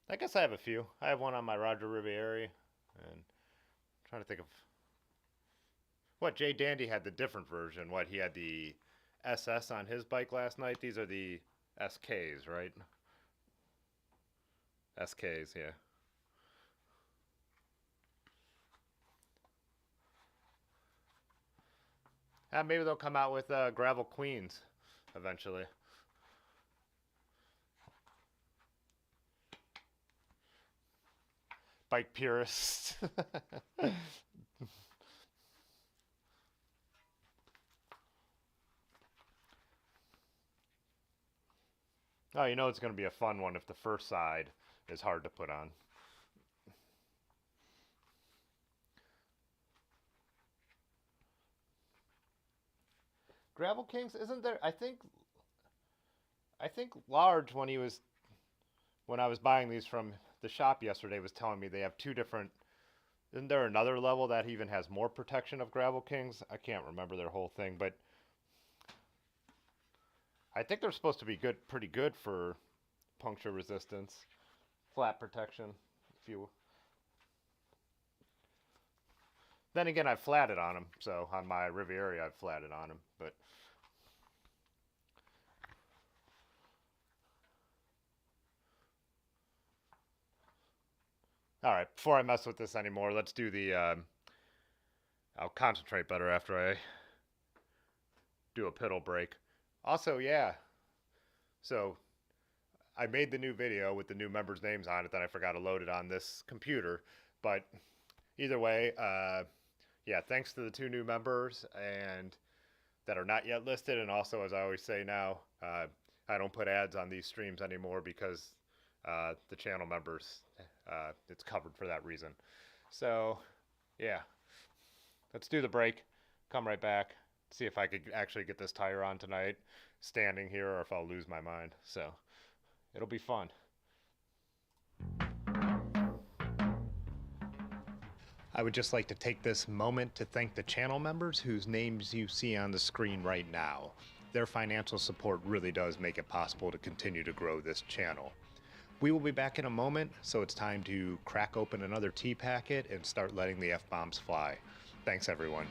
S1: I guess I have a few. I have one on my Roger Riviere, and I'm trying to think of what Jay Dandy had the different version. What he had the SS on his bike last night. These are the SKs, right? SKs, yeah. Maybe they'll come out with gravel queens eventually. Bike purists. Oh, you know it's going to be a fun one if the first side is hard to put on. Gravel Kings, isn't there? I think Large when I was buying these from the shop yesterday was telling me they have two different Isn't there another level that even has more protection of Gravel Kings? I can't remember their whole thing, but I think they're supposed to be good, pretty good for puncture resistance, flat protection. If you, then again, I've flatted on them. So on my Riviera, I've flatted on them, but. All right, before I mess with this anymore, let's do the, I'll concentrate better after I do a pedal break. Also, yeah, so I made the new video with the new members' names on it, then I forgot to load it on this computer. But either way, yeah, thanks to the 2 new members and that are not yet listed. And also, as I always say now, I don't put ads on these streams anymore because the channel members, it's covered for that reason. So, yeah, let's do the break. Come right back. See if I could actually get this tire on tonight, standing here, or if I'll lose my mind. So, it'll be fun. I would just like to take this moment to thank the channel members whose names you see on the screen right now. Their financial support really does make it possible to continue to grow this channel. We will be back in a moment, so it's time to crack open another tea packet and start letting the F-bombs fly. Thanks, everyone.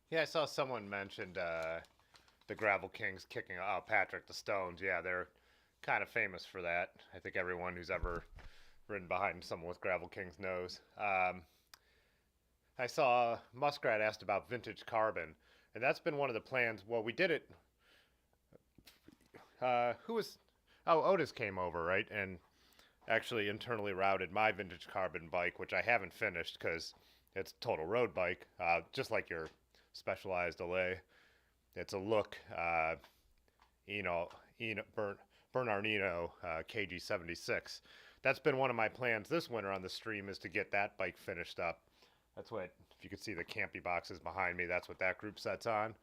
S1: Yeah, I saw someone mentioned the Gravel Kings kicking Patrick the Stones. Yeah, they're kind of famous for that. I think everyone who's ever ridden behind someone with Gravel Kings knows. I saw Muskrat asked about vintage carbon, and that's been one of the plans. Well, we did it. Who was? Oh, Otis came over, right? And actually internally routed my vintage carbon bike, which I haven't finished because it's a total road bike, just like your Specialized Allay. It's a look, Bernardino KG76. That's been one of my plans this winter on the stream, is to get that bike finished up. That's what, if you could see the campy boxes behind me, that's what that group set's on.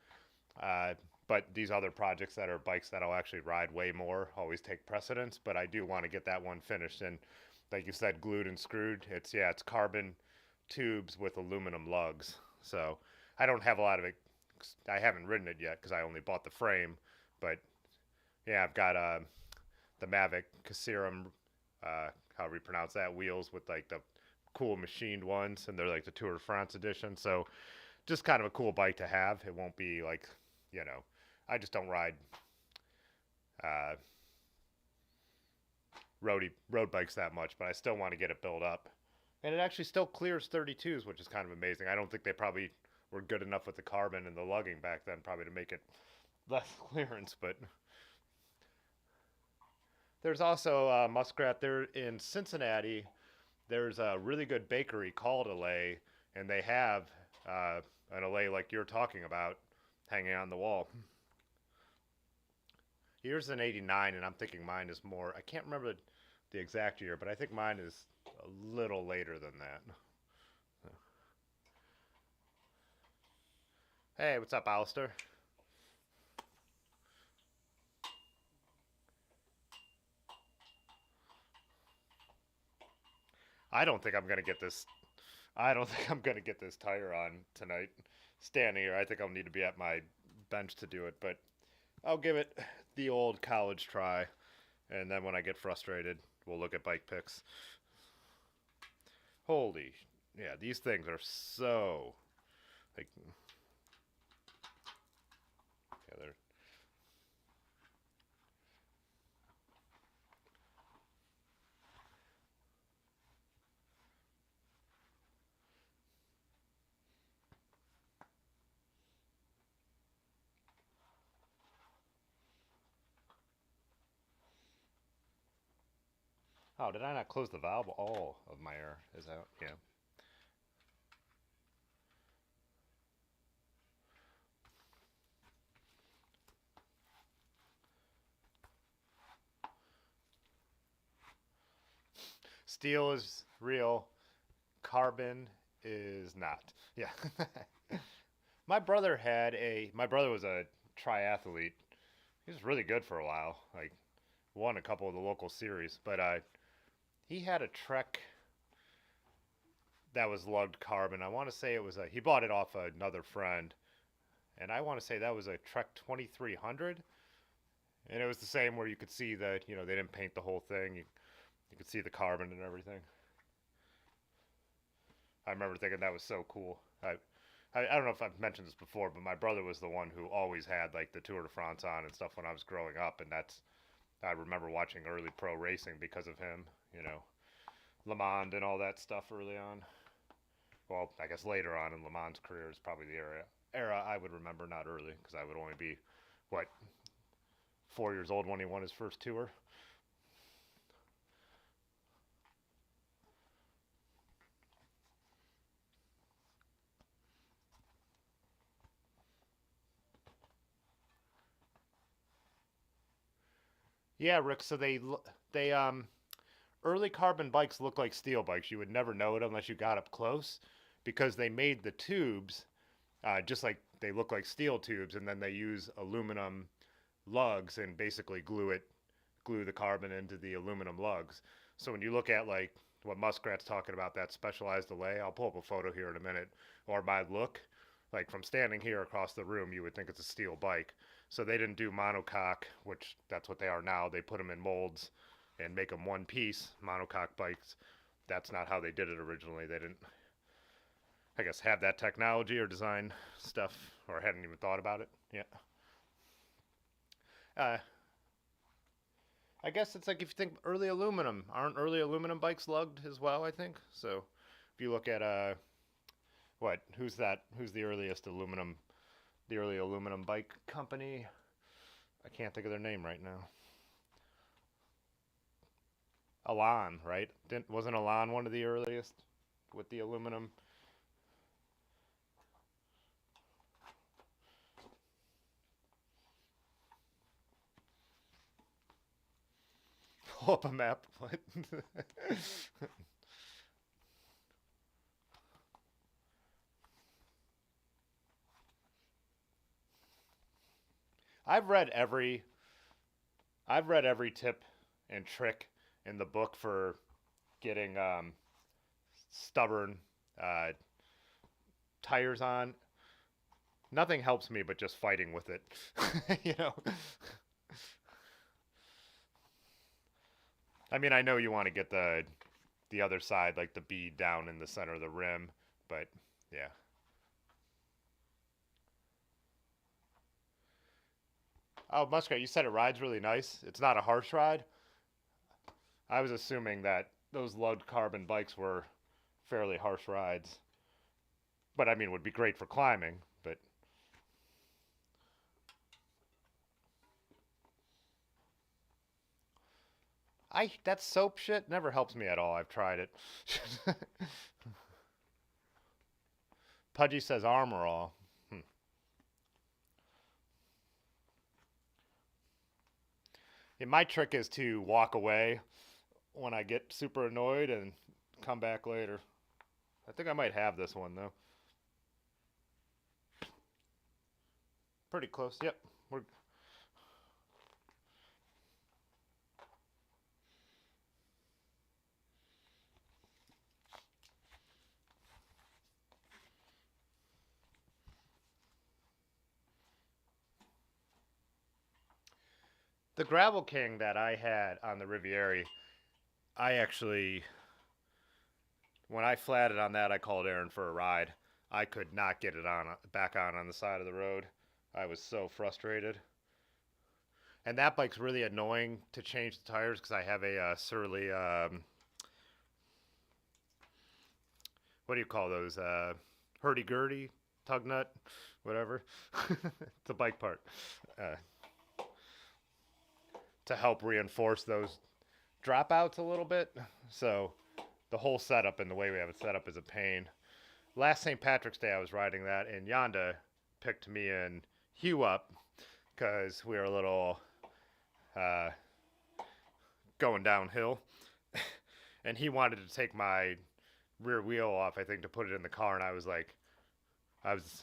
S1: Uh, but these other projects that are bikes that I'll actually ride way more always take precedence. But I do want to get that one finished. And like you said, glued and screwed. It's carbon tubes with aluminum lugs. So I don't have a lot of it. I haven't ridden it yet because I only bought the frame. But yeah, I've got the Mavic Caserum, however you pronounce that, wheels with like the cool machined ones, and they're like the Tour de France edition. So just kind of a cool bike to have. It won't be like, you know, I just don't ride uh, road bikes that much, but I still want to get it built up. And it actually still clears 32s, which is kind of amazing. I don't think they probably were good enough with the carbon and the lugging back then, probably to make it less clearance. But there's also Muskrat there in Cincinnati. There's a really good bakery called Allay, and they have an Allay like you're talking about hanging on the wall. Yours is an 89, and I'm thinking mine is more. I can't remember the exact year, but I think mine is a little later than that. Hey, what's up, Alistair? I don't think I'm gonna get this. I don't think I'm gonna get this tire on tonight. Standing here, I think I'll need to be at my bench to do it, but I'll give it the old college try, and then when I get frustrated, we'll look at bike picks. Holy, yeah, these things are so like, yeah, they're. Oh, did I not close the valve? All of my air is out. Yeah. Steel is real. Carbon is not. Yeah. My brother was a triathlete. He was really good for a while. Like won a couple of the local series, but he had a Trek that was lugged carbon. I want to say it was he bought it off another friend, and I want to say that was a Trek 2300, and it was the same where you could see that they didn't paint the whole thing. You could see the carbon and everything. I remember thinking that was so cool. I don't know if I've mentioned this before, but my brother was the one who always had like the Tour de France on and stuff when I was growing up, and I remember watching early pro racing because of him. Le Mans and all that stuff early on. Well, I guess later on in Le Mans' career is probably the era I would remember, not early, because I would only be what 4 years old when he won his first tour. Yeah, Rick. So they early carbon bikes look like steel bikes. You would never know it unless you got up close, because they made the tubes just like they look like steel tubes, and then they use aluminum lugs and basically glue the carbon into the aluminum lugs. So when you look at like what Muskrat's talking about, that specialized delay, I'll pull up a photo here in a minute, or my look, like from standing here across the room, you would think it's a steel bike. So they didn't do monocoque, which that's what they are now. They put them in molds and make them one piece monocoque bikes. That's not how they did it originally. They didn't, I guess, have that technology or design stuff, or hadn't even thought about it. Yeah. Uh, I guess it's like if you think early aluminum, aren't early aluminum bikes lugged as well? I think so. If you look at what who's that? Who's the early aluminum bike company? I can't think of their name right now. Elan, right? Wasn't Elan one of the earliest with the aluminum? Pull up a map. What? I've read every I've read every tip and trick in the book for getting stubborn uh, tires on. Nothing helps me but just fighting with it. you know. I mean, I know you want to get the other side, like the bead down in the center of the rim, but yeah. Oh, Muskrat, you said it rides really nice. It's not a harsh ride. I was assuming that those low carbon bikes were fairly harsh rides, but I mean, would be great for climbing. But I that soap shit never helps me at all. I've tried it. Pudgy says armor all. Hmm. Yeah, my trick is to walk away when I get super annoyed and come back later. I think I might have this one though. Pretty close. Yep. We're the Gravel King that I had on the Riviera. I actually, when I flatted on that, I called Aaron for a ride. I could not get it on back on the side of the road. I was so frustrated. And that bike's really annoying to change the tires because I have a surly what do you call those? Hurdy-gurdy, tug nut, whatever. It's a bike part. Uh, to help reinforce those dropouts a little bit. So the whole setup and the way we have it set up is a pain. Last St. Patrick's Day, I was riding that, and Yonda picked me and Hugh up because we were a little uh, going downhill. And he wanted to take my rear wheel off, I think, to put it in the car. And I was like, I was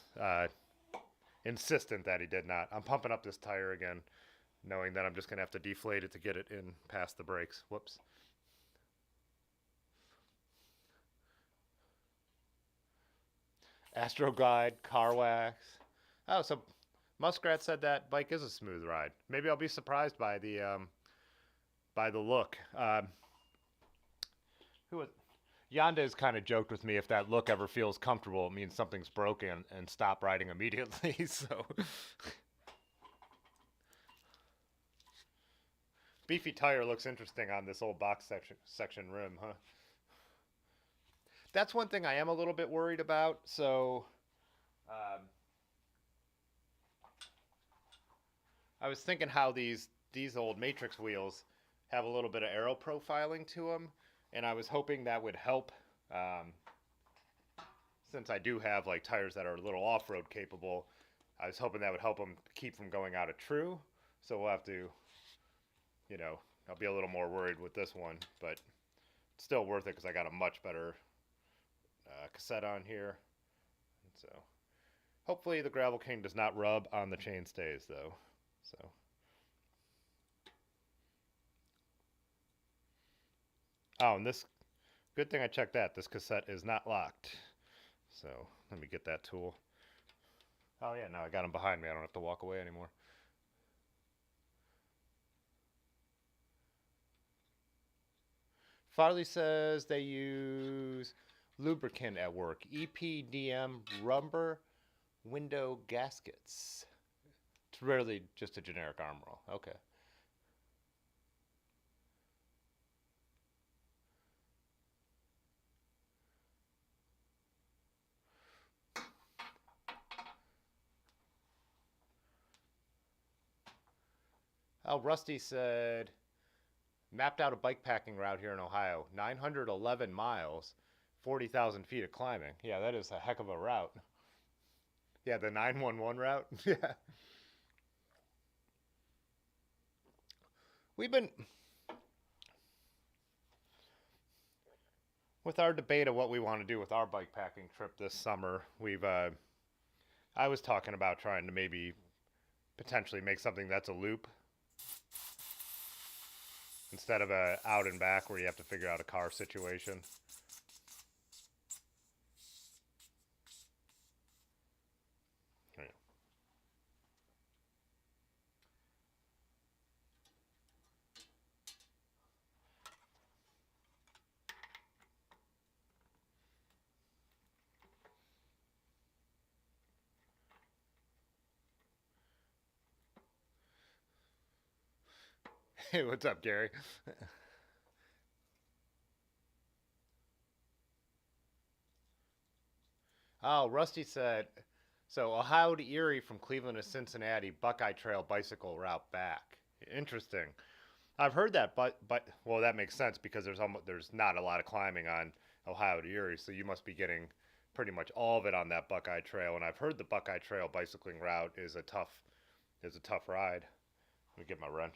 S1: insistent that he did not. I'm pumping up this tire again, knowing that I'm just going to have to deflate it to get it in past the brakes. Whoops. Astro Glide, car wax. Oh, so Muskrat said that bike is a smooth ride. Maybe I'll be surprised by the look. Who was Yonda's kind of joked with me if that look ever feels comfortable, it means something's broken and stop riding immediately. So beefy tire looks interesting on this old box section rim, huh? That's one thing I am a little bit worried about. So I was thinking how these old Matrix wheels have a little bit of aero profiling to them, and I was hoping that would help. Um, since I do have like tires that are a little off-road capable, I was hoping that would help them keep from going out of true. So we'll have to, I'll be a little more worried with this one, but it's still worth it because I got a much better cassette on here. And so hopefully the Gravel King does not rub on the chain stays though. So oh, and this good thing I checked that this cassette is not locked. So let me get that tool. Oh yeah, now I got him behind me. I don't have to walk away anymore. Farley says they use lubricant at work. EPDM rubber window gaskets. It's rarely just a generic arm roll. Okay. Oh, Rusty said, mapped out a bike packing route here in Ohio. 911 miles, 40,000 feet of climbing. Yeah, that is a heck of a route. Yeah, the 911 route. Yeah. We've been, with our debate of what we want to do with our bike packing trip this summer, I was talking about trying to maybe potentially make something that's a loop instead of a out and back where you have to figure out a car situation. Hey, what's up, Gary? Oh, Rusty said, so Ohio to Erie from Cleveland to Cincinnati, Buckeye Trail bicycle route back. Interesting. I've heard that, but well, that makes sense because there's not a lot of climbing on Ohio to Erie, so you must be getting pretty much all of it on that Buckeye Trail. And I've heard the Buckeye Trail bicycling route is a tough ride. Let me get my wrench.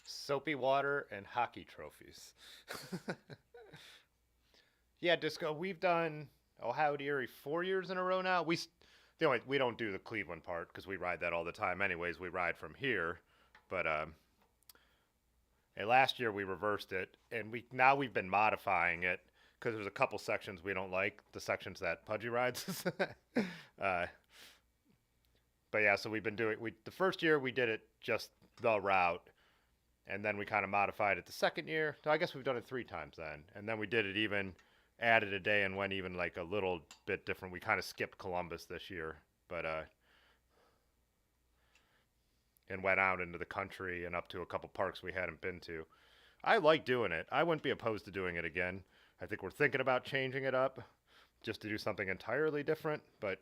S1: Soapy water and hockey trophies. Yeah, Disco. We've done Ohio to Erie 4 years in a row now. We don't do the Cleveland part because we ride that all the time. Anyways, we ride from here, but and last year we reversed it, and we've been modifying it because there's a couple sections we don't like, the sections that Pudgy rides. uh, but yeah, so we've been doing the first year we did it just the route, and then we kind of modified it the second year. So I guess we've done it 3 times then, and then we did it even added a day and went even like a little bit different. We kind of skipped Columbus this year, but and went out into the country and up to a couple parks we hadn't been to. I like doing it. I wouldn't be opposed to doing it again. I think we're thinking about changing it up just to do something entirely different, but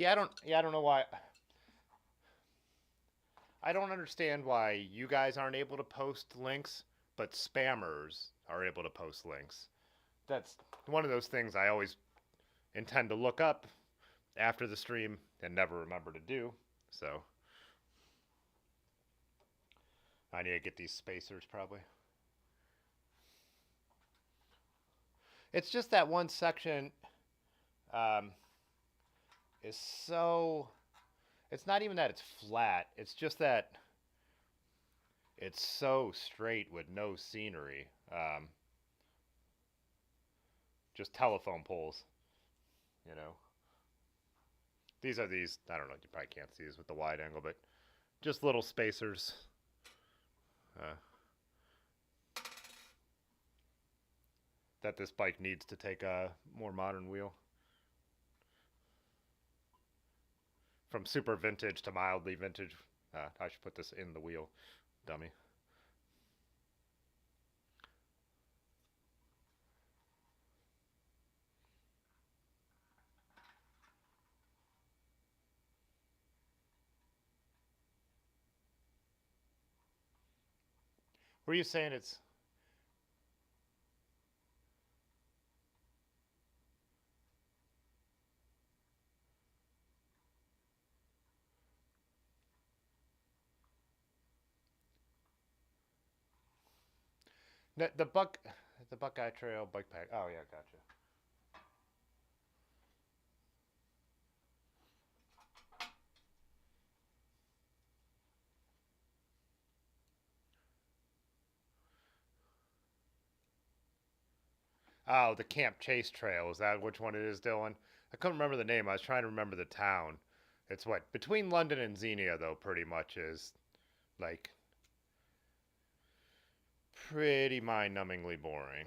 S1: I don't know why I don't understand why you guys aren't able to post links, but spammers are able to post links. That's one of those things I always intend to look up after the stream and never remember to do. So I need to get these spacers probably. It's just that one section um, is so. It's not even that it's flat. It's just that it's so straight with no scenery. Just telephone poles, you know. These. I don't know. You probably can't see these with the wide angle, but just little spacers. Uh, that this bike needs to take a more modern wheel. From super vintage to mildly vintage. I should put this in the wheel, dummy. Were you saying it's the Buckeye Trail bike pack? Oh yeah, gotcha. Oh, the Camp Chase Trail. Is that which one it is, Dylan? I couldn't remember the name. I was trying to remember the town. It's what between London and Xenia, though. Pretty much is like pretty mind-numbingly boring.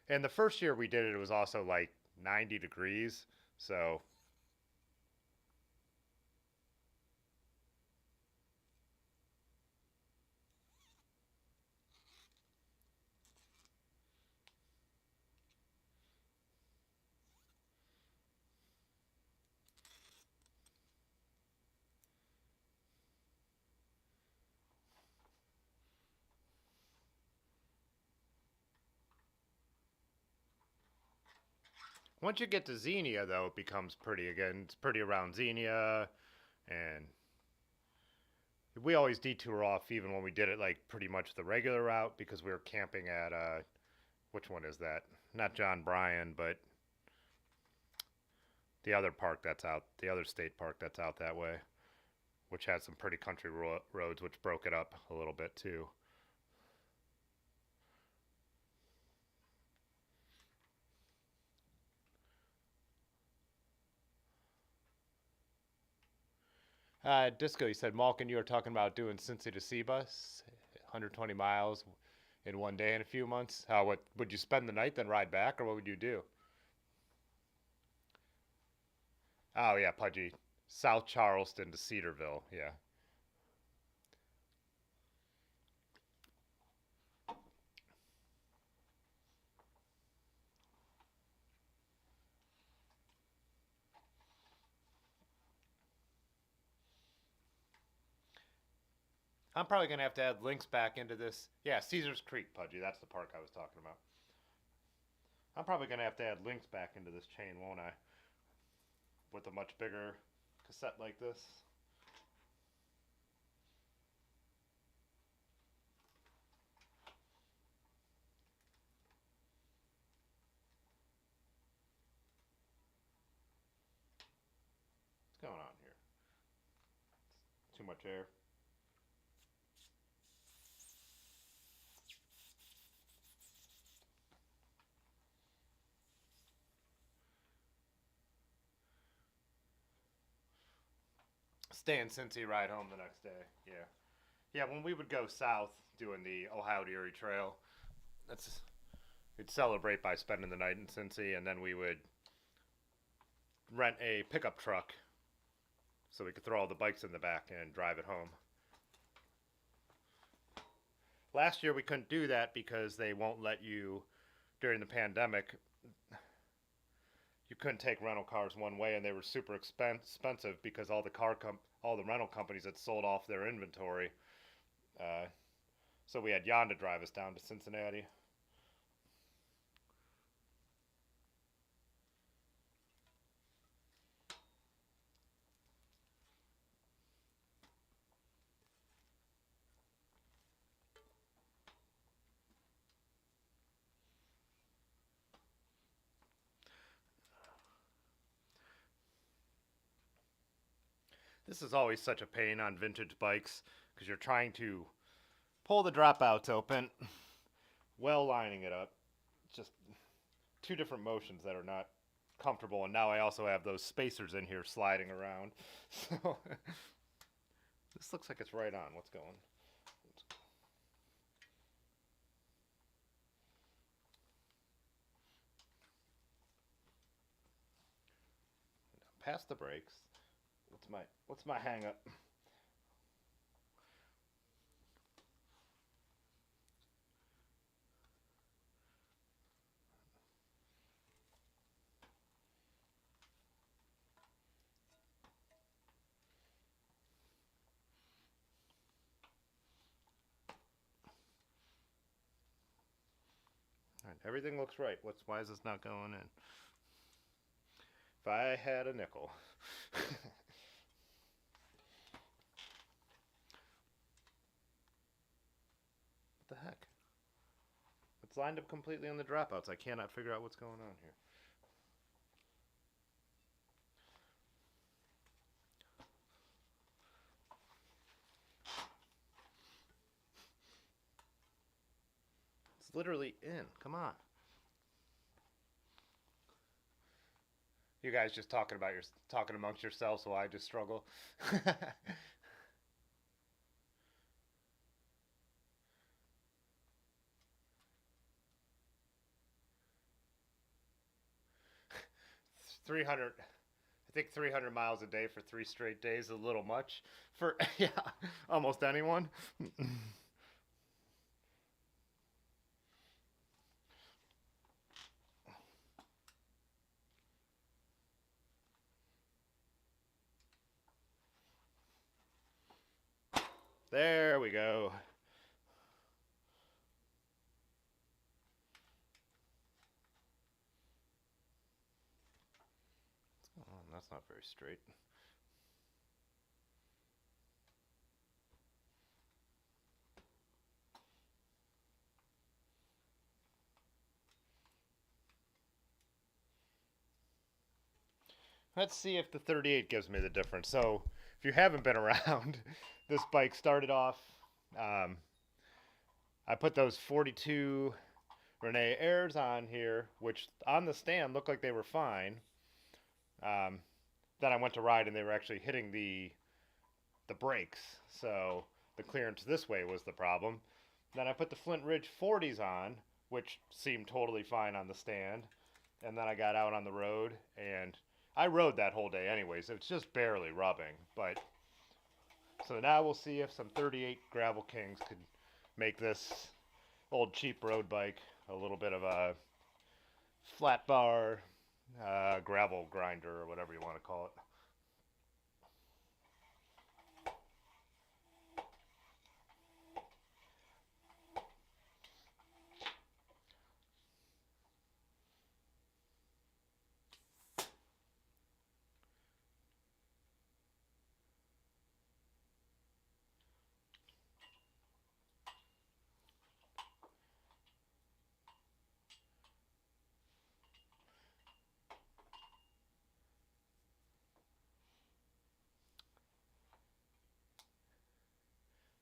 S1: And the first year we did it, it was also like 90 degrees. So Once you get to Xenia, though, it becomes pretty again. It's pretty around Xenia, and we always detour off even when we did it like pretty much the regular route because we were camping at which one is that? Not John Bryan, but the other park that's out, the other state park that's out that way, which has some pretty country roads, which broke it up a little bit too. Disco, you said Malkin, you were talking about doing Cincy to Seabus, 120 miles in one day in a few months. How what would you spend the night then ride back, or what would you do? Oh yeah, Pudgy, South Charleston to Cedarville. Yeah, I'm probably gonna have to add links back into this. Yeah, Caesar's Creek, Pudgy. That's the park I was talking about. I'm probably gonna have to add links back into this chain, won't I? With a much bigger cassette like this. What's going on here? Too much air. Stay in Cincy, ride home the next day. Yeah, yeah. When we would go south doing the Ohio to Erie Trail, that's we'd celebrate by spending the night in Cincy, and then we would rent a pickup truck so we could throw all the bikes in the back and drive it home. Last year we couldn't do that because they won't let you during the pandemic. You couldn't take rental cars one way, and they were super expensive because all the rental companies had sold off their inventory. Uh, so we had Jan to drive us down to Cincinnati. This is always such a pain on vintage bikes because you're trying to pull the dropouts open, well lining it up. Just two different motions that are not comfortable. And now I also have those spacers in here sliding around. So this looks like it's right on. What's going? Past the brakes. What's my hang up? All right, everything looks right. Why is this not going in? If I had a nickel. What the heck? It's lined up completely on the dropouts. I cannot figure out what's going on here. It's literally in. Come on. You guys just talking amongst yourselves while I just struggle. 300 I think 300 miles a day for 3 straight days is a little much for yeah, almost anyone. There we go. that's not very straight. Let's see if the 38 gives me the difference. So if you haven't been around, this bike started off, um, I put those 42 Rene Airs on here, which on the stand looked like they were fine. Um, then I went to ride and they were actually hitting the brakes. So the clearance this way was the problem. Then I put the Flint Ridge 40s on, which seemed totally fine on the stand. And then I got out on the road and I rode that whole day anyways. It's just barely rubbing. But so now we'll see if some 38 Gravel Kings could make this old cheap road bike a little bit of a flat bar gravel grinder or whatever you want to call it.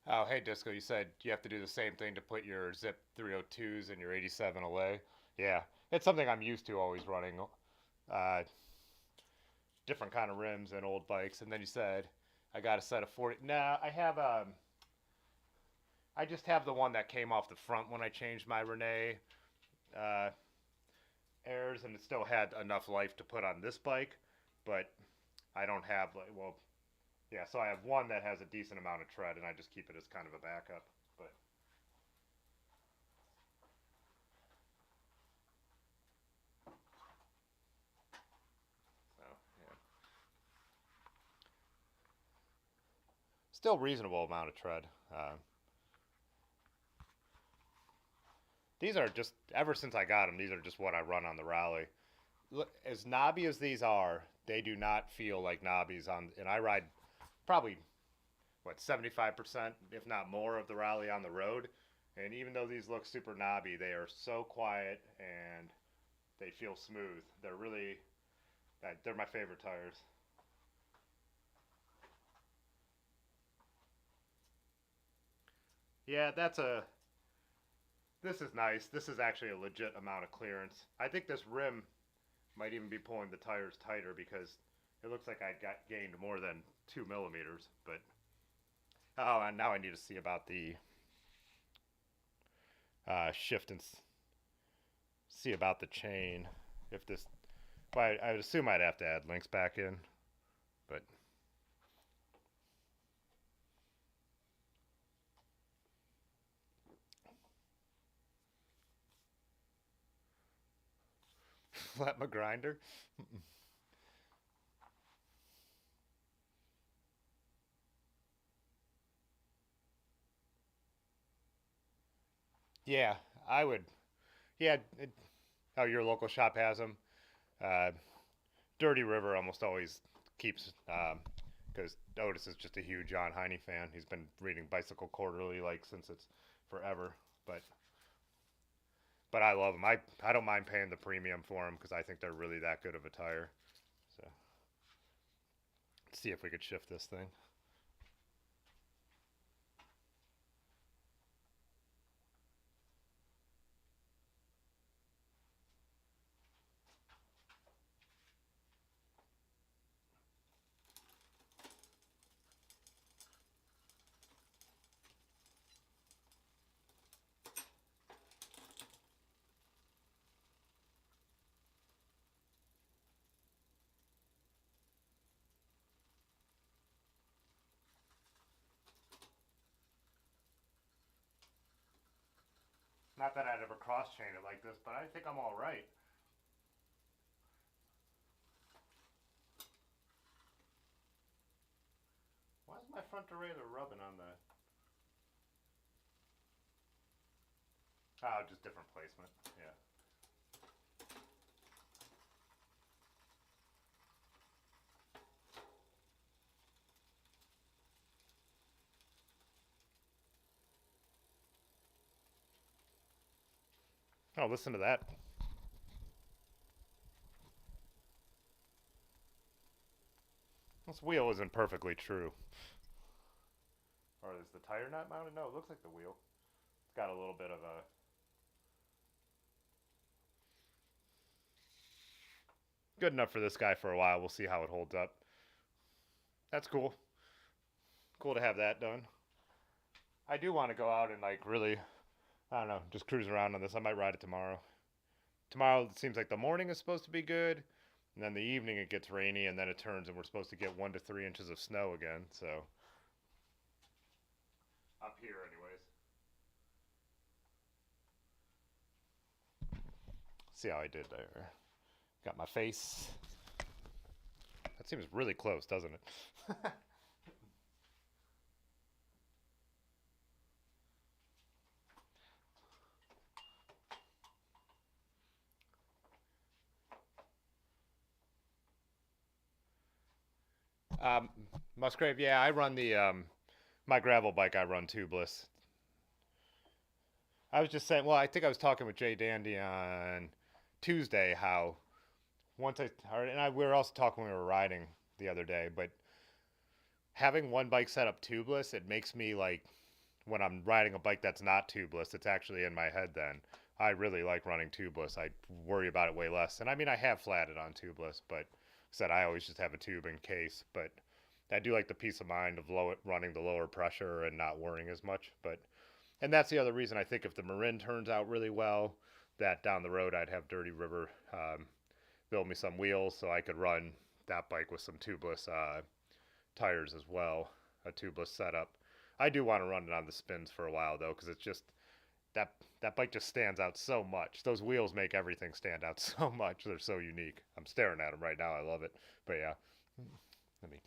S1: Oh, hey Disco, you said you have to do the same thing to put your Zip 302s and your 87 away. Yeah, it's something I'm used to always running. Uh, Different kind of rims and old bikes. And then you said I got a set of 40. Nah, I just have the one that came off the front when I changed my Rene uh, Airs, and it still had enough life to put on this bike, but I don't have like well, yeah. So I have one that has a decent amount of tread, and I just keep it as kind of a backup. But so yeah, still reasonable amount of tread. These are just ever since I got them. These are just what I run on the rally. As knobby as these are, they do not feel like knobbies on. And I ride probably what 75%, if not more, of the rally on the road. And even though these look super knobby, they are so quiet and they feel smooth. They're my favorite tires. Yeah, this is nice. This is actually a legit amount of clearance. I think this rim might even be pulling the tires tighter because it looks like I got gained more than 2 millimeters. But oh, and now I need to see about the shift and see about the chain. If this, well, I would assume I'd have to add links back in, but flat my grinder. Yeah, I would. Yeah, oh, your local shop has them. Uh, Dirty River almost always keeps because Otis is just a huge John Heine fan. He's been reading Bicycle Quarterly like since it's forever. But but I love them. I don't mind paying the premium for them because I think they're really that good of a tire. So let's see if we could shift this thing. Not that I'd ever cross chain it like this, but I think I'm all right. Why is my front derailleur rubbing on the? Oh, just different placement. Yeah. Oh, listen to that. This wheel isn't perfectly true. Or is the tire not mounted? No, it looks like the wheel. It's got a little bit of a... Good enough for this guy for a while. We'll see how it holds up. That's cool. Cool to have that done. I do want to go out and like really, I don't know, just cruise around on this. I might ride it tomorrow. Tomorrow it seems like the morning is supposed to be good. And then the evening it gets rainy and then it turns and we're supposed to get 1 to 3 inches of snow again. So up here anyways. See how I did there. Got my face. That seems really close, doesn't it? um, Musgrave, yeah, I run the my gravel bike. I run tubeless. I was just saying. Well, I think I was talking with Jay Dandy on Tuesday how once we were also talking when we were riding the other day, but having one bike set up tubeless, it makes me like when I'm riding a bike that's not tubeless, it's actually in my head then. I really like running tubeless. I worry about it way less. And I mean, I have flatted on tubeless, but said I always just have a tube in case. But I do like the peace of mind of running the lower pressure and not worrying as much. And that's the other reason I think if the Marin turns out really well, that down the road I'd have Dirty River build me some wheels so I could run that bike with some tubeless tires as well, a tubeless setup. I do want to run it on the spins for a while though, because it's just that bike just stands out so much. Those wheels make everything stand out so much. They're so unique. I'm staring at them right now. I love it. But yeah, let me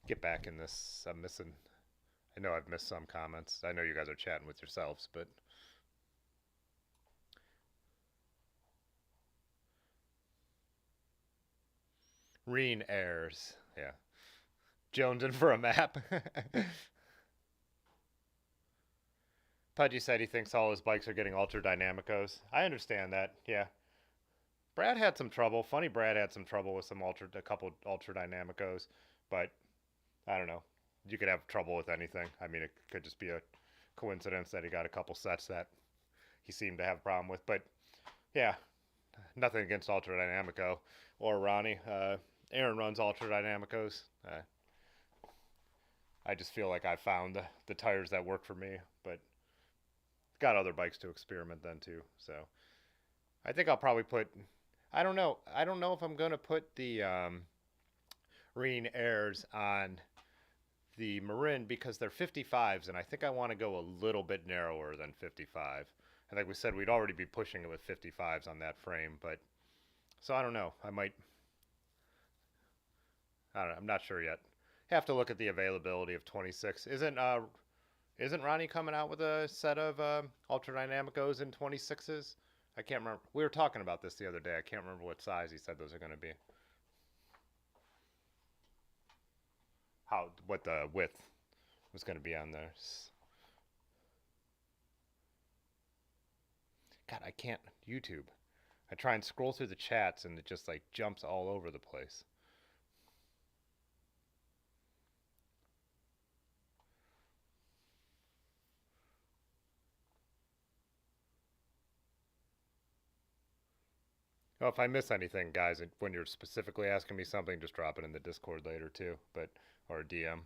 S1: get back in this. I'm missing. I know I've missed some comments. I know you guys are chatting with yourselves, but Reen airs. Yeah. Jonesing for a map. Pudgy said he thinks all his bikes are getting ultra dynamicos. I understand that. Yeah. Brad had some trouble. Funny Brad had some trouble with a couple ultra dynamicos, but I don't know. You could have trouble with anything. I mean, it could just be a coincidence that he got a couple sets that he seemed to have a problem with. But yeah, nothing against Ultra Dynamico or Ronnie. Aaron runs Ultra Dynamicos. I just feel like I found the tires that work for me, but got other bikes to experiment then too. So I think I'll probably put. I don't know. I don't know if I'm gonna put the Reen Airs on the Marin because they're 55s, and I think I want to go a little bit narrower than 55. And like we said, we'd already be pushing it with 55s on that frame, but so I don't know. I don't know. I'm not sure yet. Have to look at the availability of 26. Isn't Ronnie coming out with a set of Ultra Dynamicos in 26s? I can't remember. We were talking about this the other day. I can't remember what size he said those are going to be. What the width was going to be on there. God, I can't YouTube. I try and scroll through the chats and it just like jumps all over the place. Well, if I miss anything, guys, when you're specifically asking me something, just drop it in the Discord later too, or DM.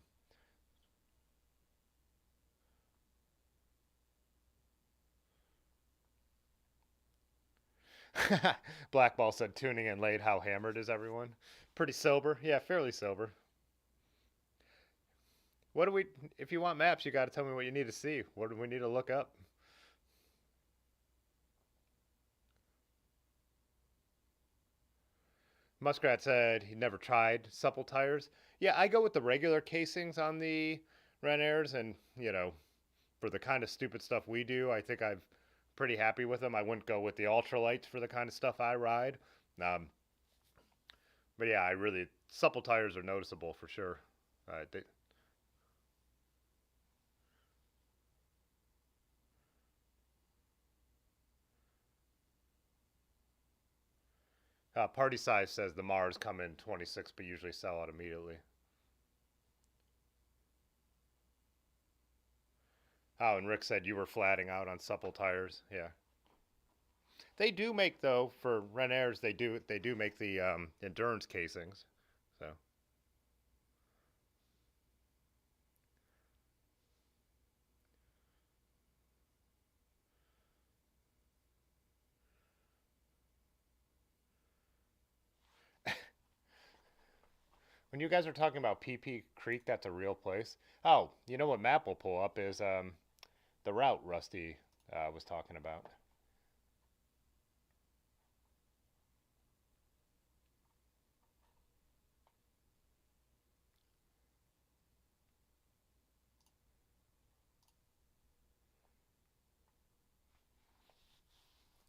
S1: Blackball said tuning in late. How hammered is everyone? Pretty sober. Yeah, fairly sober. What do we? If you want maps, you got to tell me what you need to see. What do we need to look up? Muskrat said he never tried supple tires. Yeah, I go with the regular casings on the Ren Airs, and for the kind of stupid stuff we do, I think I've pretty happy with them. I wouldn't go with the ultralights for the kind of stuff I ride. Um, but yeah, I really supple tires are noticeable for sure. They, Party Size says the Mars come in 26, but usually sell out immediately. Oh, and Rick said you were flatting out on supple tires. Yeah, they do make though for Renairs. They do make the endurance casings. So when you guys are talking about PP Creek, that's a real place. Oh, you know what map will pull up is the route Rusty was talking about.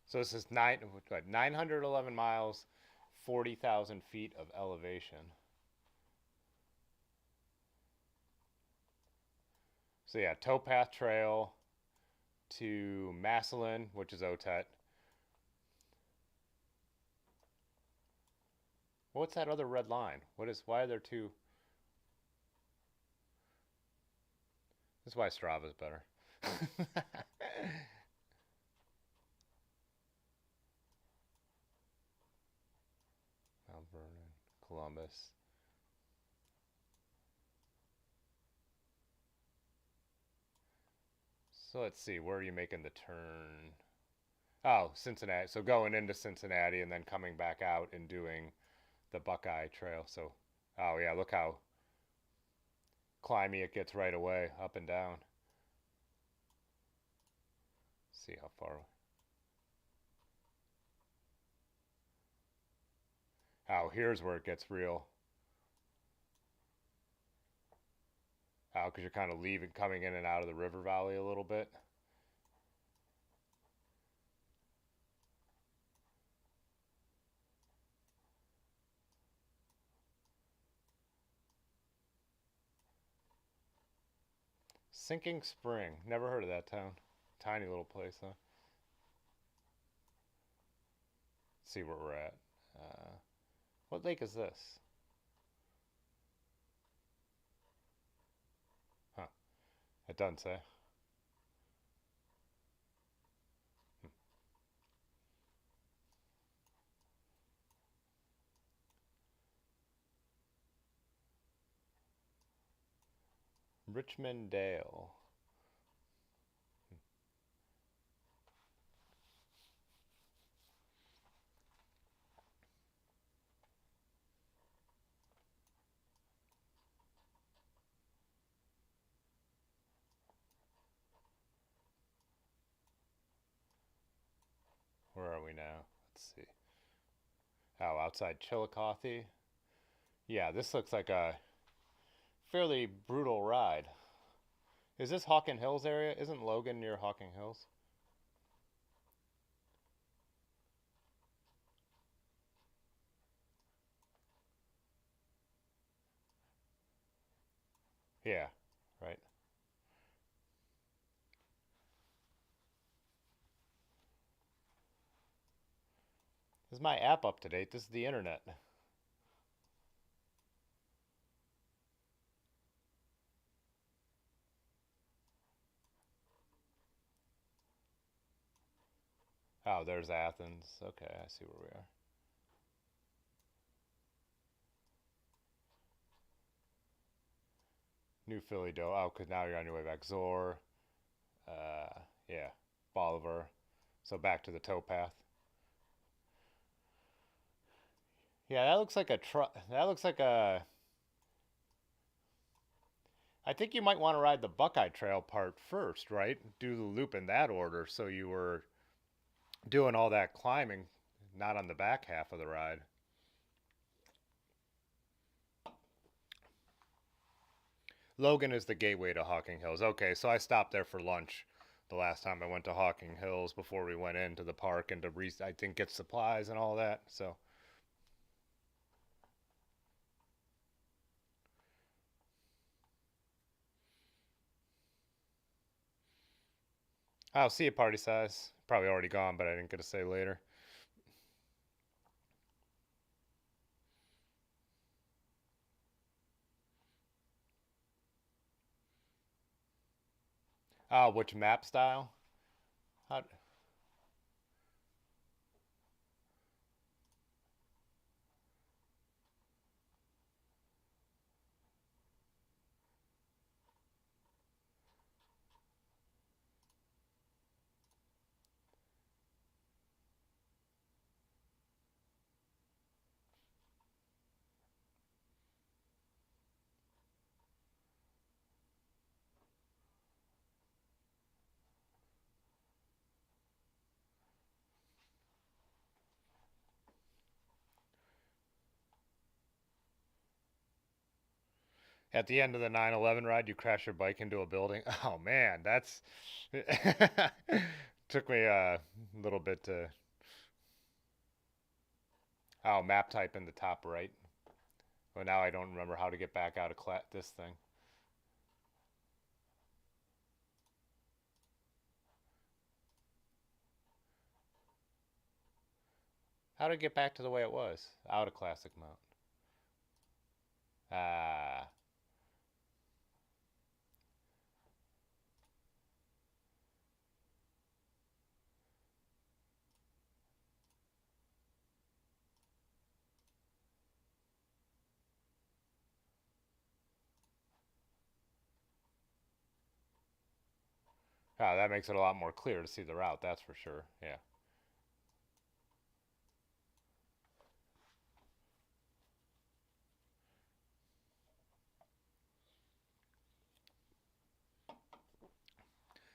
S1: So this is 911 miles, 40,000 feet of elevation. So yeah, towpath trail to Massillon, which is Otet. What's that other red line? Why are there two? This is why Strava's better. Mount Vernon, Columbus. So let's see, where are you making the turn? Oh, Cincinnati. So going into Cincinnati and then coming back out and doing the Buckeye Trail. So, oh yeah, look how climby it gets right away, up and down. Let's see how far. Oh, here's where it gets real. Oh, because you're kind of leaving, coming in and out of the river valley a little bit. Sinking Spring. Never heard of that town. Tiny little place, huh? Let's see where we're at. What lake is this? Huh. It doesn't say. Richmond Dale. Where are we now? Let's see. Oh, outside Chillicothe. Yeah, this looks like a fairly brutal ride. Is this Hawken Hills area? Isn't Logan near Hawken Hills? Yeah, right. Is my app up to date? This is the internet. Oh, there's Athens. Okay, I see where we are. New Philly Doe. Oh, because now you're on your way back. Zor. Yeah. Bolivar. So back to the towpath. Yeah, that looks like a truck. That looks like a. I think you might want to ride the Buckeye Trail part first, right? Do the loop in that order so you were doing all that climbing, not on the back half of the ride. Logan is the gateway to Hawking Hills. Okay, so I stopped there for lunch the last time I went to Hawking Hills before we went into the park and to I think get supplies and all that. So, I'll see you party size. Probably already gone, but I didn't get to say later. Which map style? How, at the end of the 9/11 ride, you crash your bike into a building. Oh man, that's took me a little bit to. Oh, map type in the top right. Well, now I don't remember how to get back out of this thing. How to get back to the way it was? Out of classic mode. Ah. Oh, that makes it a lot more clear to see the route, that's for sure. Yeah.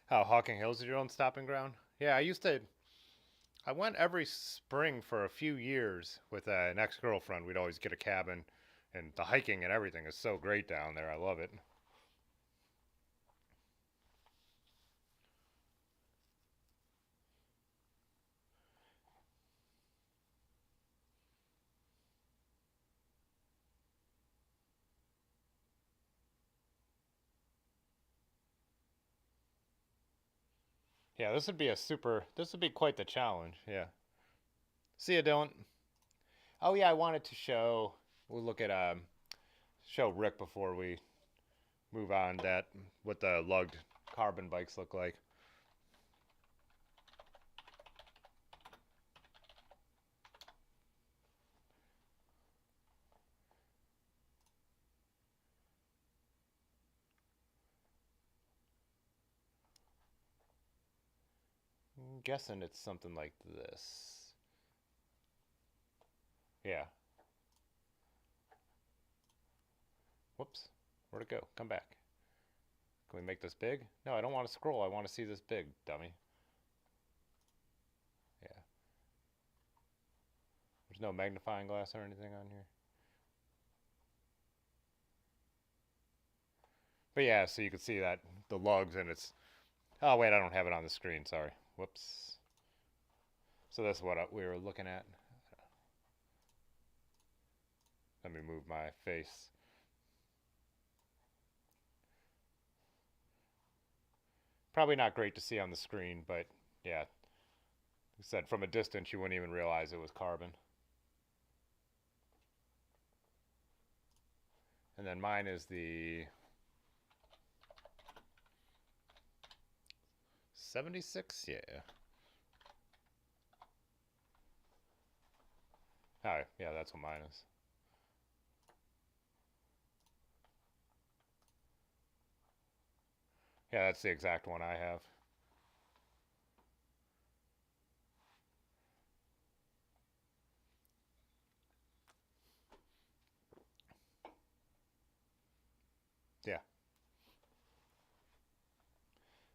S1: Oh, Hawking Hills is your own stopping ground? Yeah, I went every spring for a few years with an ex-girlfriend. We'd always get a cabin, and the hiking and everything is so great down there. I love it. Yeah, this would be quite the challenge. Yeah. See you, Dylan. Oh yeah, I wanted to show. We'll look at show Rick before we move on that what the lugged carbon bikes look like. I'm guessing it's something like this. Yeah. Whoops. Where'd it go? Come back. Can we make this big? No, I don't want to scroll. I want to see this big, dummy. Yeah. There's no magnifying glass or anything on here. But yeah, so you can see that the lugs and it's. Oh wait, I don't have it on the screen. Sorry. Whoops. So that's what we were looking at. Let me move my face. Probably not great to see on the screen, but yeah, like I said, from a distance you wouldn't even realize it was carbon. And then mine is the 76, yeah. Oh, yeah, that's what mine is. Yeah, that's the exact one I have. Yeah.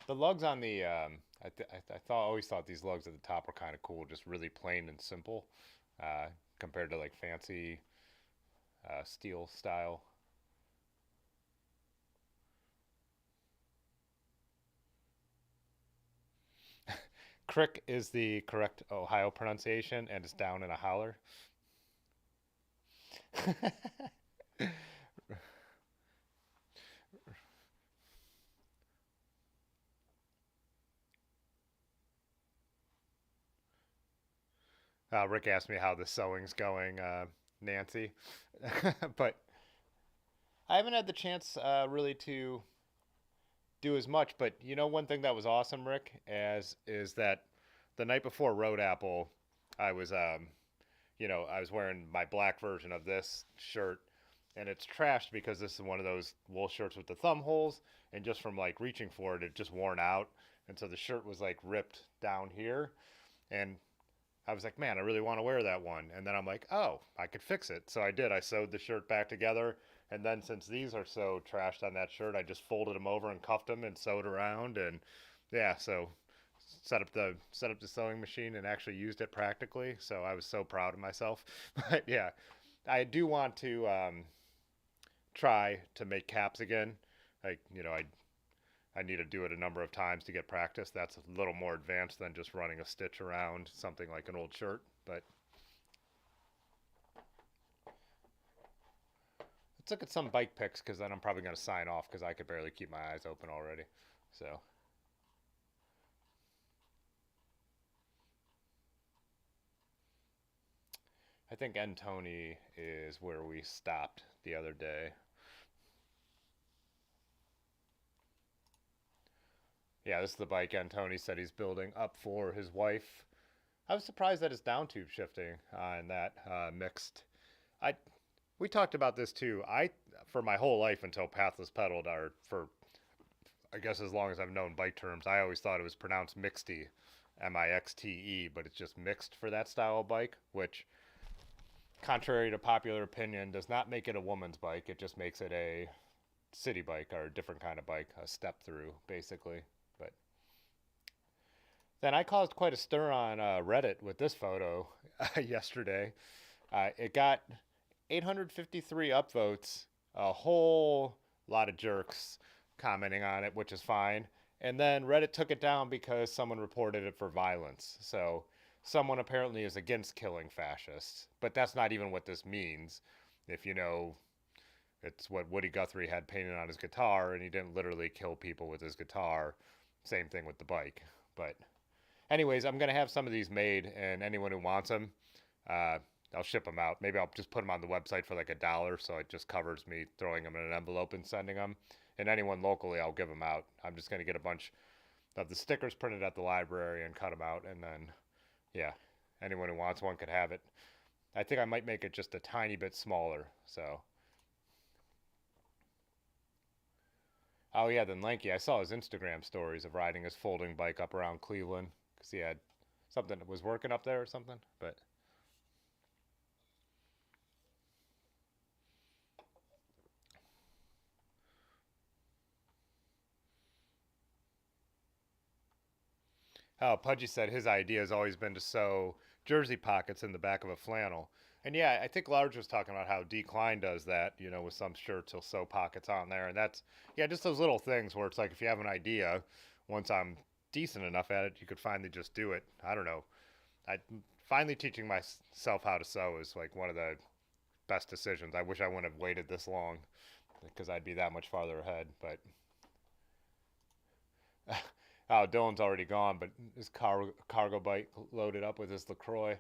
S1: The lugs on the, I thought, always thought these lugs at the top were kind of cool, just really plain and simple, uh, compared to like fancy steel style. Crick is the correct Ohio pronunciation, and it's down in a holler. Rick asked me how the sewing's going, Nancy, but I haven't had the chance really to do as much. But you know, one thing that was awesome, Rick, as is that the night before Road Apple, I was I was wearing my black version of this shirt, and it's trashed because this is one of those wool shirts with the thumb holes, and just from like reaching for it, it just worn out, and so the shirt was like ripped down here, and I was like, man, I really want to wear that one. And then I'm like, oh, I could fix it. So I did. I sewed the shirt back together. And then since these are so trashed on that shirt, I just folded them over and cuffed them and sewed around. And yeah, so set up the sewing machine and actually used it practically. So I was so proud of myself. But yeah, I do want to try to make caps again. Like, I need to do it a number of times to get practice. That's a little more advanced than just running a stitch around something like an old shirt. But let's look at some bike pics, because then I'm probably going to sign off because I could barely keep my eyes open already. So I think Antony is where we stopped the other day. Yeah, this is the bike Antony said he's building up for his wife. I was surprised that it's down tube shifting and that mixed. I We talked about this too. For my whole life until pathless pedaled, or for I guess as long as I've known bike terms, I always thought it was pronounced mixty, Mixte, but it's just mixed for that style of bike, which, contrary to popular opinion, does not make it a woman's bike. It just makes it a city bike, or a different kind of bike, a step through, basically. But then I caused quite a stir on Reddit with this photo yesterday. It got 853 upvotes, a whole lot of jerks commenting on it, which is fine. And then Reddit took it down because someone reported it for violence. So someone apparently is against killing fascists, but that's not even what this means. If you know, it's what Woody Guthrie had painted on his guitar, and he didn't literally kill people with his guitar. Same thing with the bike. But anyways, I'm gonna have some of these made, and anyone who wants them, uh, I'll ship them out. Maybe I'll just put them on the website for like $1, so it just covers me throwing them in an envelope and sending them. And anyone locally, I'll give them out. I'm just gonna get a bunch of the stickers printed at the library and cut them out, and then yeah, anyone who wants one could have it. I think I might make it just a tiny bit smaller. So oh yeah, then Lanky, I saw his Instagram stories of riding his folding bike up around Cleveland because he had something that was working up there or something. But oh, Pudgy said his idea has always been to sew jersey pockets in the back of a flannel. And yeah, I think Large was talking about how Decline does that, with some shirts he'll sew pockets on there. And that's, yeah, just those little things where it's like if you have an idea, once I'm decent enough at it, you could finally just do it. I don't know. I finally teaching myself how to sew is like one of the best decisions. I wish I wouldn't have waited this long because I'd be that much farther ahead. But oh, Dylan's already gone, but his cargo bike loaded up with his LaCroix.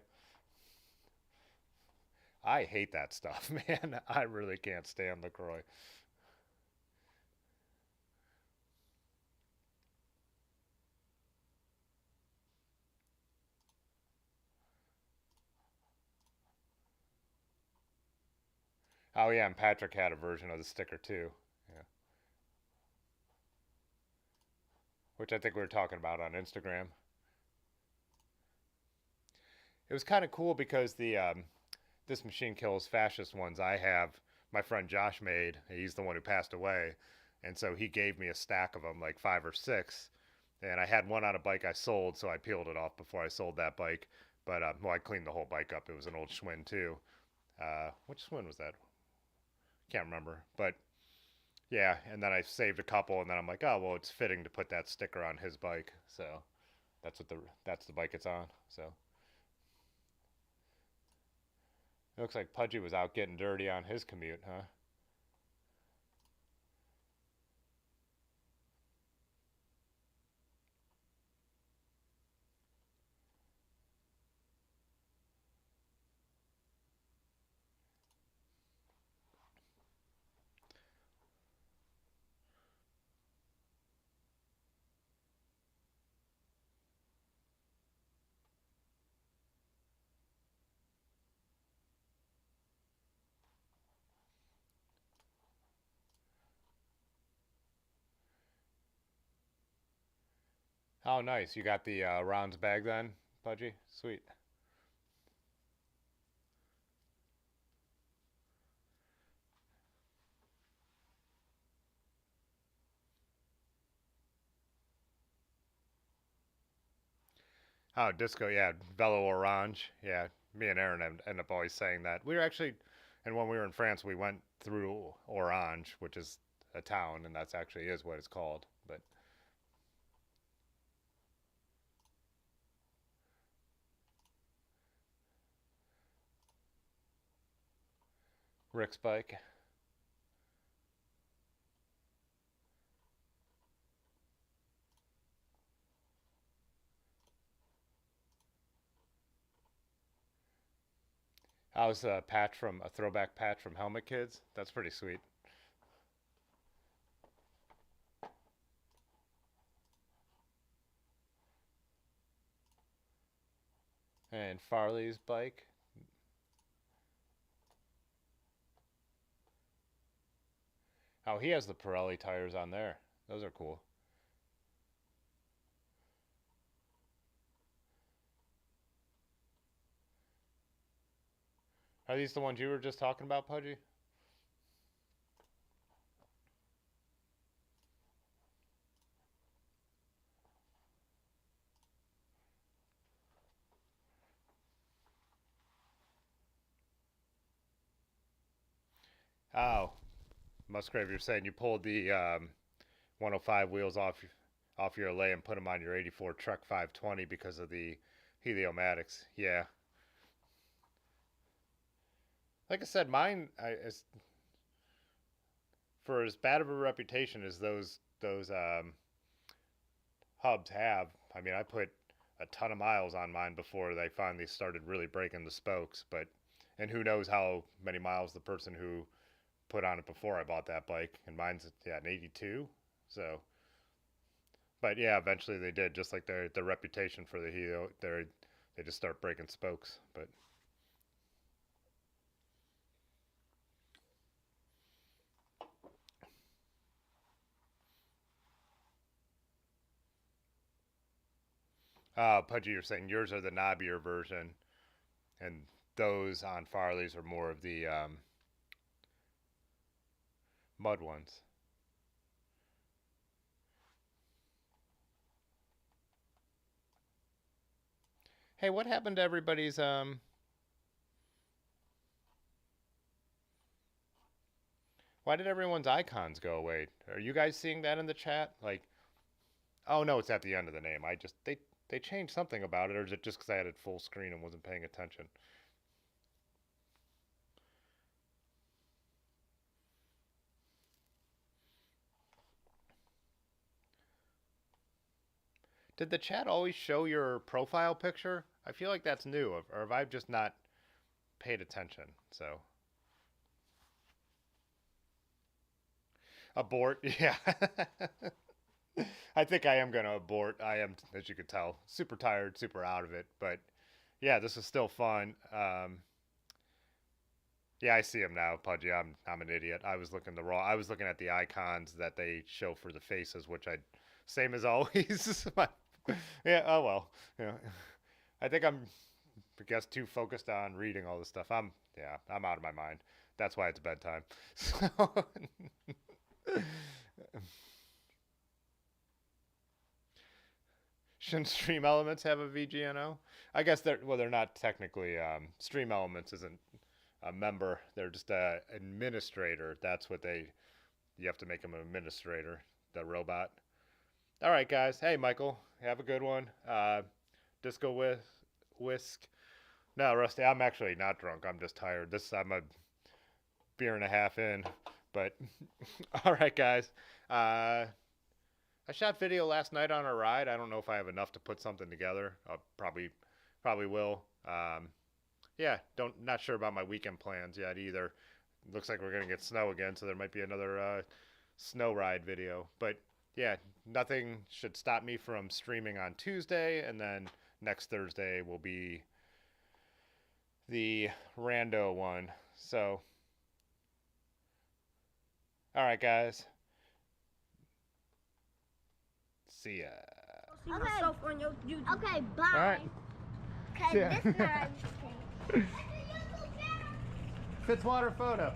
S1: I hate that stuff, man. I really can't stand LaCroix. Oh yeah, and Patrick had a version of the sticker too. Yeah, which I think we were talking about on Instagram. It was kind of cool because the this machine kills fascist ones I have. My friend Josh made. He's the one who passed away, and so he gave me a stack of them, like 5 or 6. And I had one on a bike I sold, so I peeled it off before I sold that bike. But well, I cleaned the whole bike up. It was an old Schwinn too. Which Schwinn was that? Can't remember. But yeah, and then I saved a couple, and then I'm like, oh well, it's fitting to put that sticker on his bike. So That's the bike it's on. So it looks like Pudgy was out getting dirty on his commute, huh? Oh, nice. You got the rounds bag then, Pudgy? Sweet. Oh, disco, yeah. Velo Orange. Yeah, me and Aaron end up always saying that. We were actually, and when we were in France, we went through Orange, which is a town, and that's actually is what it's called. But Rick's bike. How's a throwback patch from Helmet Kids? That's pretty sweet. And Farley's bike. Oh, he has the Pirelli tires on there. Those are cool. Are these the ones you were just talking about, Pudgy? Oh, Musgrave, you're saying you pulled the 105 wheels off your lay and put them on your 84 Truck 520 because of the heliomatics. Yeah, like I said, mine is for as bad of a reputation as those hubs have. I mean, I put a ton of miles on mine before they finally started really breaking the spokes. But and who knows how many miles the person who put on it before I bought that bike, and mine's yeah an 82. So, but yeah, eventually they did. Just like their reputation for the Helio, they just start breaking spokes. But Pudgy, you're saying yours are the knobbier version, and those on Farley's are more of the mud ones. Hey, what happened to everybody's why did everyone's icons go away? Are you guys seeing that in the chat? Like, oh no, it's at the end of the name. I just they changed something about it, or is it just because I had it full screen and wasn't paying attention? Did the chat always show your profile picture? I feel like that's new, or have I just not paid attention? So abort, yeah. I think I am gonna abort. I am, as you could tell, super tired, super out of it. But yeah, this is still fun. Yeah, I see him now, Pudgy. I'm an idiot. I was looking at the icons that they show for the faces, which I same as always. Yeah. Oh well. Yeah. I think I guess too focused on reading all this stuff. I'm out of my mind. That's why it's bedtime. So shouldn't Stream Elements have a VGNO? I guess they're not technically Stream Elements isn't a member. They're just a administrator. That's what they you have to make them an administrator, the robot. All right, guys. Hey, Michael, have a good one. Disco whisk. No, Rusty, I'm actually not drunk. I'm just tired. I'm a beer and a half in. But all right, guys. I shot video last night on a ride. I don't know if I have enough to put something together. I'll probably will. Yeah, not sure about my weekend plans yet either. Looks like we're gonna get snow again, so there might be another snow ride video. But yeah, nothing should stop me from streaming on Tuesday, and then next Thursday will be the rando one. So, all right, guys. See ya.
S2: See myself on your YouTube.
S3: Okay, bye.
S1: All right.
S3: Okay,
S1: Yeah.
S3: this time.
S1: Fitzwater photo.